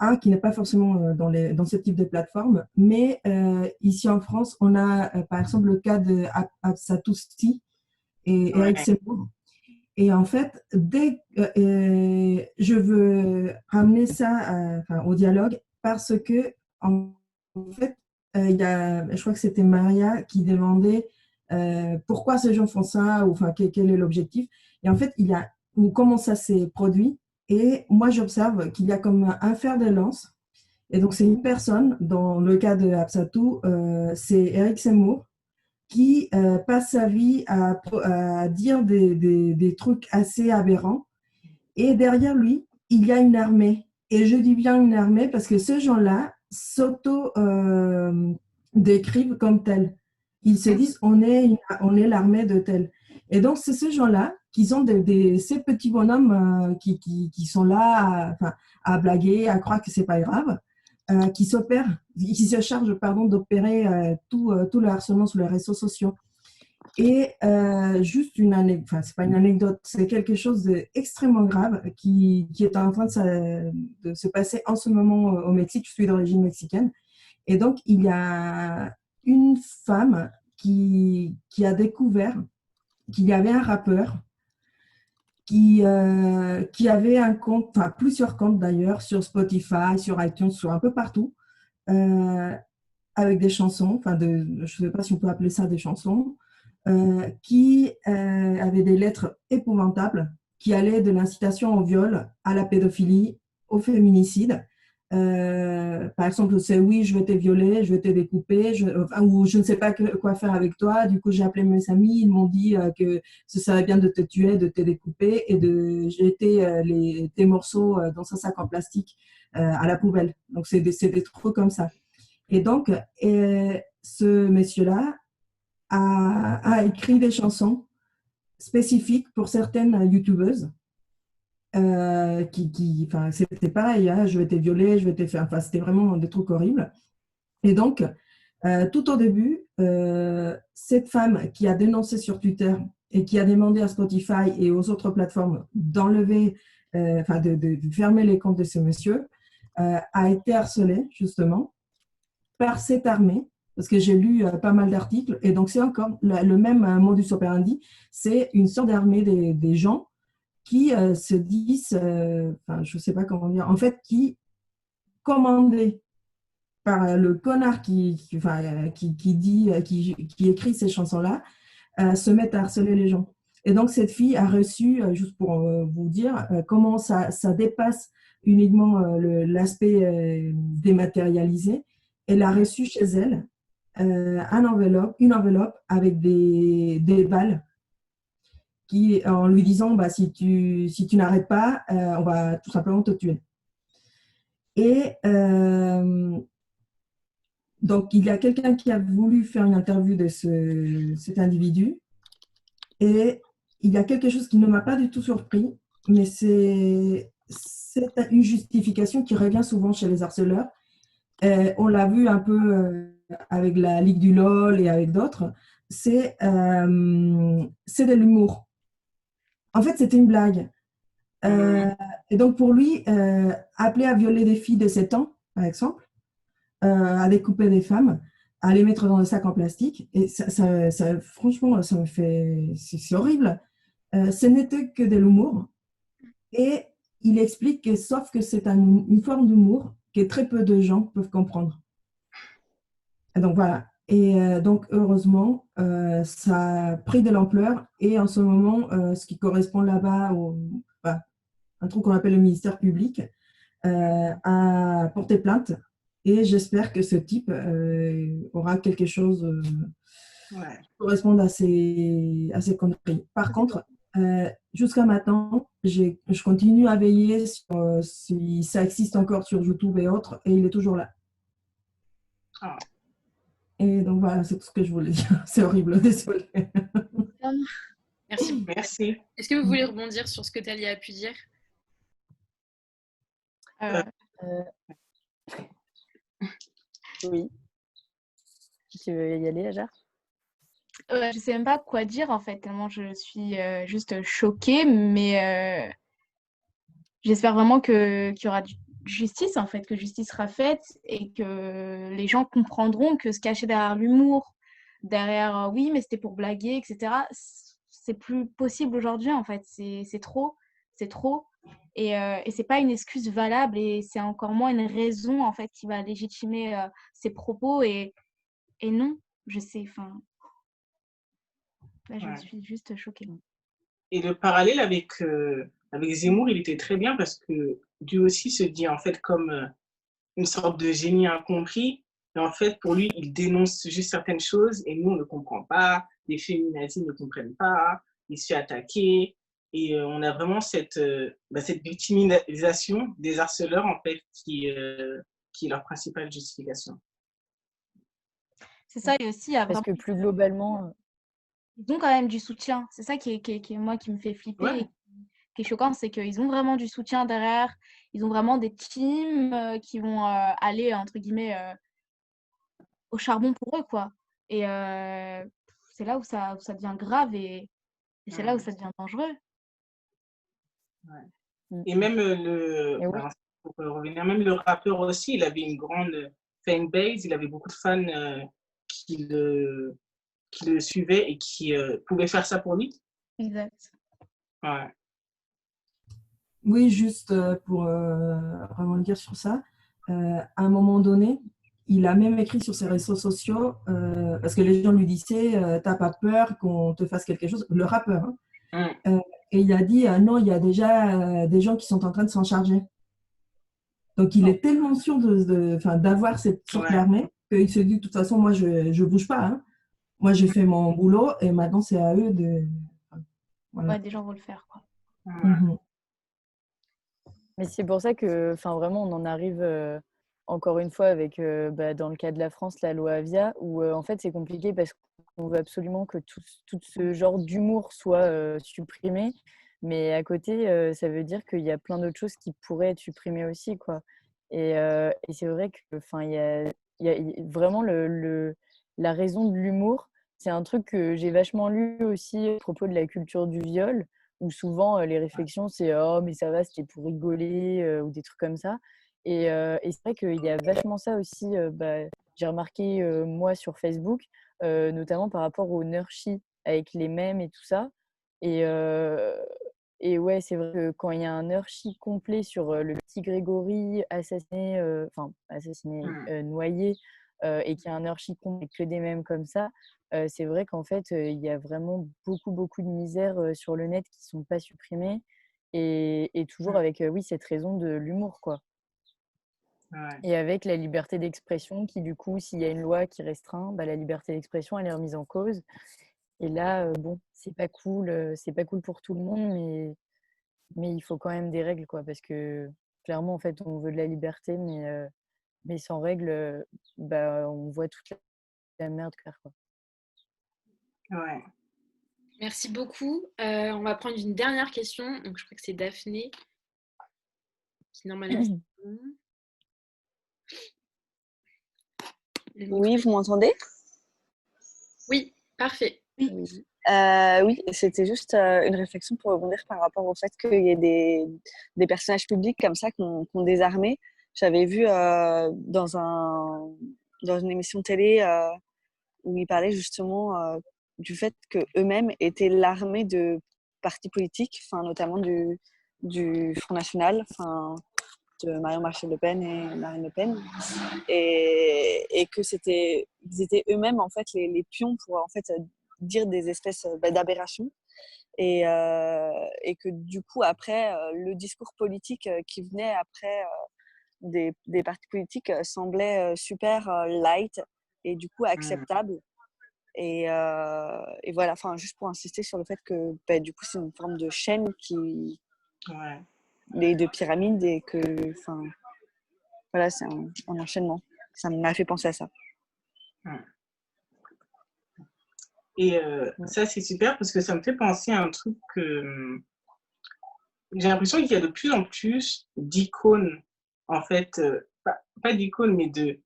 Un qui n'est pas forcément dans ce type de plateforme, mais ici en France, on a par exemple le cas de Absatousti et Eric Zemmour. Et en fait, je veux ramener ça au dialogue parce que, en fait, je crois que c'était Maria qui demandait pourquoi ces gens font ça, ou quel est l'objectif. Et en fait, ou comment ça s'est produit. Et moi, j'observe qu'il y a comme un fer de lance. Et donc, c'est une personne, dans le cas de Absatou, c'est Eric Zemmour, qui passe sa vie à dire des trucs assez aberrants. Et derrière lui, il y a une armée. Et je dis bien une armée parce que ces gens-là s'auto-décrivent comme tels. Ils se disent, on est l'armée de tel. Et donc, c'est ces gens-là qui sont ces petits bonhommes qui sont là à blaguer, à croire que c'est pas grave, qui se chargent d'opérer tout le harcèlement sur les réseaux sociaux. Et juste une anecdote, c'est pas une anecdote, c'est quelque chose d'extrêmement grave qui est en train de se passer en ce moment au Mexique. Je suis d'origine mexicaine. Et donc, il y a une femme qui a découvert qu'il y avait un rappeur qui avait un compte, enfin plusieurs comptes d'ailleurs, sur Spotify, sur iTunes, sur un peu partout, avec des chansons, enfin je ne sais pas si on peut appeler ça des chansons, qui avaient des lettres épouvantables, qui allaient de l'incitation au viol, à la pédophilie, au féminicide. Par exemple, c'est oui, je vais te violer, je vais te découper, ou je ne sais pas quoi faire avec toi. Du coup, j'ai appelé mes amis, ils m'ont dit que ce serait bien de te tuer, de te découper et de jeter tes morceaux dans un sac en plastique à la poubelle. Donc, c'est des trucs comme ça. Et donc, ce monsieur-là a écrit des chansons spécifiques pour certaines youtubeuses enfin, c'était pareil, hein, je vais te violer, je vais te faire, enfin, c'était vraiment des trucs horribles. Et donc, tout au début, cette femme qui a dénoncé sur Twitter et qui a demandé à Spotify et aux autres plateformes d'enlever, enfin, de fermer les comptes de ce monsieur, a été harcelée, justement, par cette armée, parce que j'ai lu pas mal d'articles, et donc c'est encore le même modus operandi, c'est une sorte d'armée des gens qui se disent, enfin, je ne sais pas comment dire, en fait, qui, commandés par le connard qui écrit ces chansons-là, se mettent à harceler les gens. Et donc, cette fille a reçu, juste pour vous dire, comment ça dépasse uniquement l'aspect dématérialisé. Elle a reçu chez elle une enveloppe avec des balles en lui disant si tu n'arrêtes pas, on va tout simplement te tuer. Et donc, il y a quelqu'un qui a voulu faire une interview de cet individu et il y a quelque chose qui ne m'a pas du tout surpris, mais c'est une justification qui revient souvent chez les harceleurs. On l'a vu un peu avec la Ligue du LOL et avec d'autres, c'est de l'humour. En fait, c'était une blague. Et donc, pour lui, appeler à violer des filles de 7 ans, par exemple, à découper des femmes, à les mettre dans un sac en plastique, et franchement, ça me fait... C'est horrible. Ce n'était que de l'humour. Et il explique que, sauf que c'est une forme d'humour que très peu de gens peuvent comprendre. Et donc, voilà. Et donc, heureusement, ça a pris de l'ampleur. Et en ce moment, ce qui correspond là-bas un truc qu'on appelle le ministère public, a porté plainte. Et j'espère que ce type aura quelque chose qui corresponde à ces conneries. Par contre, jusqu'à maintenant, je continue à veiller sur si ça existe encore sur YouTube et autres, et il est toujours là. Ah. Et donc voilà, c'est tout ce que je voulais dire. C'est horrible, désolée. Merci. Merci. Est-ce que vous voulez rebondir sur ce que Thalia a pu dire? Oui. Tu veux y aller, Ajar? Je ne sais même pas quoi dire en fait, tellement je suis juste choquée, mais j'espère vraiment qu'il y aura justice en fait, que justice sera faite et que les gens comprendront que se cacher derrière l'humour, derrière oui mais c'était pour blaguer, etc. C'est plus possible aujourd'hui en fait, c'est trop. Et c'est pas une excuse valable et c'est encore moins une raison en fait qui va légitimer ses propos et non, je sais, enfin, là je suis juste choquée. Et le parallèle avec Zemmour, il était très bien parce que lui aussi se dit en fait comme une sorte de génie incompris. Et en fait, pour lui, il dénonce juste certaines choses et nous, on ne comprend pas. Les féminazis ne comprennent pas. Il se fait attaquer. Et on a vraiment cette victimisation des harceleurs, en fait, qui est leur principale justification. C'est ça, et aussi, il y a Parce que plus globalement... Ils ont quand même du soutien. C'est ça qui moi, qui me fait flipper. Ouais. Et qui est choquant, c'est qu'ils ont vraiment du soutien derrière. Ils ont vraiment des teams qui vont aller, entre guillemets, au charbon pour eux, quoi. Et c'est là où ça devient grave et c'est là où ça devient dangereux. Ouais. Et même pour revenir, même le rappeur aussi, il avait une grande fanbase, il avait beaucoup de fans qui le suivaient et qui pouvaient faire ça pour lui. Exact. Ouais. Oui, juste pour rebondir sur ça, à un moment donné, il a même écrit sur ses réseaux sociaux, parce que les gens lui disaient, t'as pas peur qu'on te fasse quelque chose, le rappeur, hein. Mm. Et il a dit, non, il y a déjà des gens qui sont en train de s'en charger. Donc, il est tellement sûr enfin, d'avoir cette sorte Ouais. d'armée qu'il se dit, de toute façon, moi, je ne bouge pas, hein. Moi, j'ai fait mon boulot et maintenant, c'est à eux de… Voilà. Ouais, des gens vont le faire, quoi. Ouais. Mhm. Mais c'est pour ça que, enfin, vraiment, on en arrive encore une fois avec, dans le cas de la France, la loi Avia, où en fait, c'est compliqué parce qu'on veut absolument que tout ce genre d'humour soit supprimé. Mais à côté, ça veut dire qu'il y a plein d'autres choses qui pourraient être supprimées aussi, quoi. Et c'est vrai que, enfin, il y a vraiment la raison de l'humour. C'est un truc que j'ai vachement lu aussi à propos de la culture du viol où souvent les réflexions c'est oh mais ça va c'était pour rigoler ou des trucs comme ça et c'est vrai qu'il y a vachement ça aussi j'ai remarqué moi sur Facebook notamment par rapport au Nurshi avec les mèmes et tout ça et euh, et ouais c'est vrai que quand il y a un Nurshi complet sur le petit Grégory assassiné Mm. noyé et qu'il y a un Nurshi complet avec que des mèmes comme ça c'est vrai qu'en fait, il y a vraiment beaucoup, beaucoup de misères sur le net qui sont pas supprimées et toujours Mm. avec, oui, cette raison de l'humour, quoi. Ouais. Et avec la liberté d'expression qui, du coup, s'il y a une loi qui restreint, la liberté d'expression, elle est remise en cause. Et là, bon, c'est pas cool pour tout le monde, mais il faut quand même des règles, quoi, parce que clairement, en fait, on veut de la liberté, mais sans règles, on voit toute la merde faire, quoi. Ouais. Merci beaucoup. On va prendre une dernière question. Donc, je crois que c'est Daphné qui normalement. Le micro. Oui, vous m'entendez? Oui, parfait. Oui. Oui. Oui, c'était juste une réflexion pour rebondir par rapport au fait qu'il y ait des personnages publics comme ça qu'on désarmé. J'avais vu dans une émission de télé où ils parlaient justement du fait qu'eux-mêmes étaient l'armée de partis politiques, enfin, notamment du Front National, enfin, de Marion Maréchal Le Pen et Marine Le Pen, et que ils étaient eux-mêmes en fait les pions pour en fait dire des espèces d'aberrations et que du coup après le discours politique qui venait après des partis politiques semblait super light et du coup Mm. acceptable et voilà, enfin juste pour insister sur le fait que du coup c'est une forme de chaîne Ouais. de pyramide et que enfin voilà, c'est un enchaînement. Ça m'a fait penser à ça. Mm. Et Mm. ça, c'est super parce que ça me fait penser à un truc que j'ai l'impression qu'il y a de plus en plus d'icônes, en fait, pas d'icônes, mais de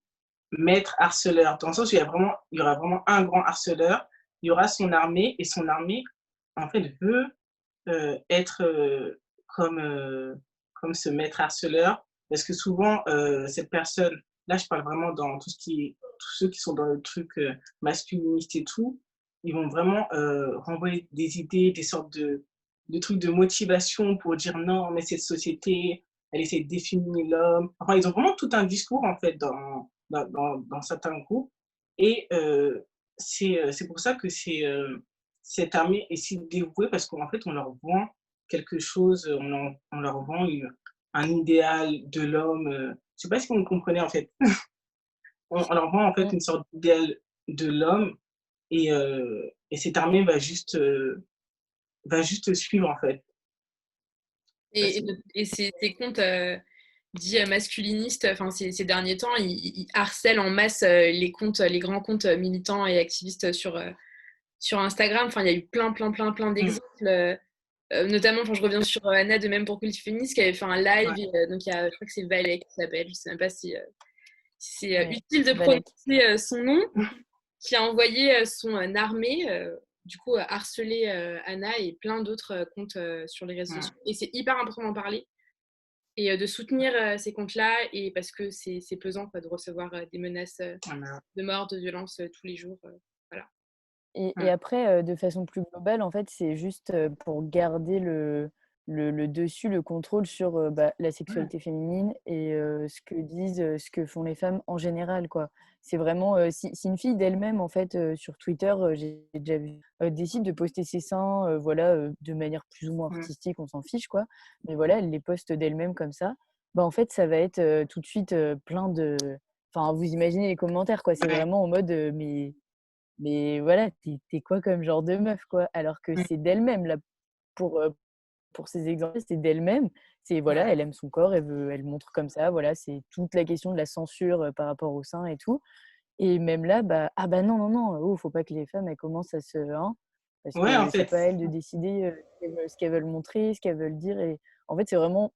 maîtres harceleurs, dans le sens où il y aura vraiment un grand harceleur, il y aura son armée, et son armée, en fait, veut être comme ce maître harceleur, parce que souvent, cette personne, là, je parle vraiment dans tout ce qui est, tous ceux qui sont dans le truc masculiniste et tout, ils vont vraiment renvoyer des idées, des sortes de trucs de motivation pour dire non, mais cette société, elle essaie de définir l'homme. Enfin, ils ont vraiment tout un discours, en fait, dans certains groupes. Et c'est pour ça que cette armée est si dévouée, parce qu'en fait, on leur vend quelque chose, on leur vend un idéal de l'homme. Je ne sais pas si vous me comprenez, en fait. On leur vend, en fait, Mm. une sorte d'idéal de l'homme, et cette armée va juste suivre, en fait. Et, et, et ces comptes dits masculinistes, enfin, ces derniers temps, ils harcèlent en masse les comptes, les grands comptes militants et activistes sur Instagram. Enfin, il y a eu plein Mm. d'exemples. Notamment, enfin, je reviens sur Anna de Même pour Collectif Féministe qui avait fait un live. Ouais. Et, donc, je crois que c'est Valek qui s'appelle. Je ne sais même pas si c'est Ouais. utile de Valek. prononcer son nom, qui a envoyé son armée, du coup, harceler Anna et plein d'autres comptes sur les réseaux Mm. sociaux. Et c'est hyper important d'en parler et de soutenir ces comptes-là, et parce que c'est pesant quoi, de recevoir des menaces Voilà. de mort, de violence tous les jours. Voilà. Et Mm. après, de façon plus globale, en fait, c'est juste pour garder le dessus, le contrôle sur la sexualité féminine et ce que font les femmes en général, quoi. C'est vraiment, si une fille d'elle-même, en fait, sur Twitter, j'ai déjà vu, décide de poster ses seins, de manière plus ou moins artistique, on s'en fiche, quoi. Mais voilà, elle les poste d'elle-même comme ça. En fait, ça va être tout de suite plein de... Enfin, vous imaginez les commentaires, quoi. C'est vraiment en mode, mais voilà, t'es quoi comme genre de meuf, quoi. Alors que c'est d'elle-même, là, pour, pour ces exemples, c'est d'elle-même. C'est voilà, elle aime son corps, elle montre comme ça. Voilà, c'est toute la question de la censure par rapport au sein et tout. Et même là, non, non, non, oh, faut pas que les femmes elles commencent à se, hein, parce Ouais, en que c'est fait. pas à elles de décider ce qu'elles veulent montrer, ce qu'elles veulent dire. Et en fait, c'est vraiment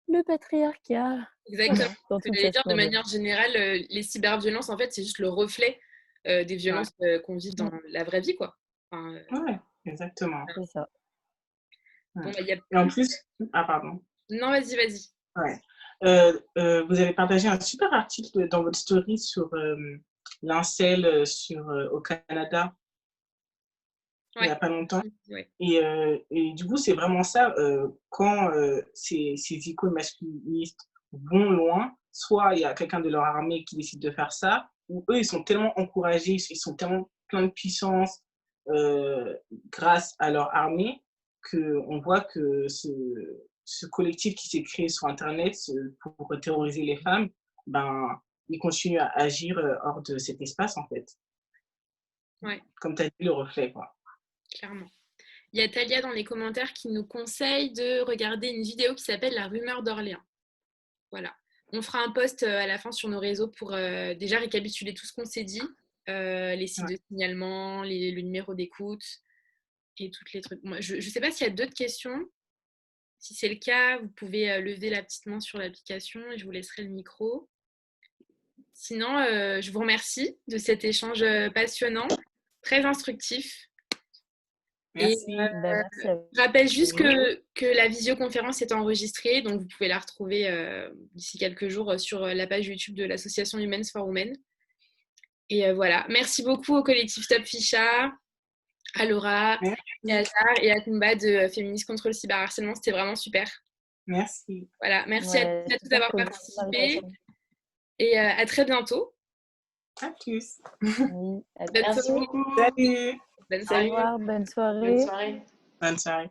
le patriarcat Exactement. dans Ce que toute j'allais sa dire, de splendeur. manière générale, les cyberviolences, en fait, c'est juste le reflet des violences qu'on vit dans la vraie vie, quoi. Enfin, Ouais, exactement. C'est ça. bon, il y a... Et en plus, ah pardon. Non, vas-y, vas-y. Ouais. Vous avez partagé un super article dans votre story sur l'incel au Canada il n'y a pas longtemps. Ouais. Et du coup, c'est vraiment ça, quand ces icônes masculinistes vont loin, soit il y a quelqu'un de leur armée qui décide de faire ça, ou eux, ils sont tellement encouragés, ils sont tellement pleins de puissance grâce à leur armée, qu'on voit que ce collectif qui s'est créé sur Internet pour terroriser les femmes, il continue à agir hors de cet espace, en fait. Ouais. Comme tu as dit, le reflet, quoi. Clairement. Il y a Talia dans les commentaires qui nous conseille de regarder une vidéo qui s'appelle La rumeur d'Orléans. Voilà. On fera un post à la fin sur nos réseaux pour déjà récapituler tout ce qu'on s'est dit, les sites de signalement, le numéro d'écoute et toutes les trucs. Moi, je ne sais pas s'il y a d'autres questions. Si c'est le cas, vous pouvez lever la petite main sur l'application et je vous laisserai le micro. Sinon, je vous remercie de cet échange passionnant, très instructif. Merci. Et Merci à vous. je rappelle juste que la visioconférence est enregistrée, donc vous pouvez la retrouver d'ici quelques jours sur la page YouTube de l'association Humans for Women. Et voilà, merci beaucoup au collectif Stop Ficha, à Laura, et à Zar et à Kumba de Féministes contre le cyberharcèlement. C'était vraiment super. Merci. Voilà, merci à tous d'avoir participé et à très bientôt. À plus. Oui, Merci beaucoup. Salut. Bonne soirée. Au revoir, bonne soirée. Bonne soirée. Bonne soirée.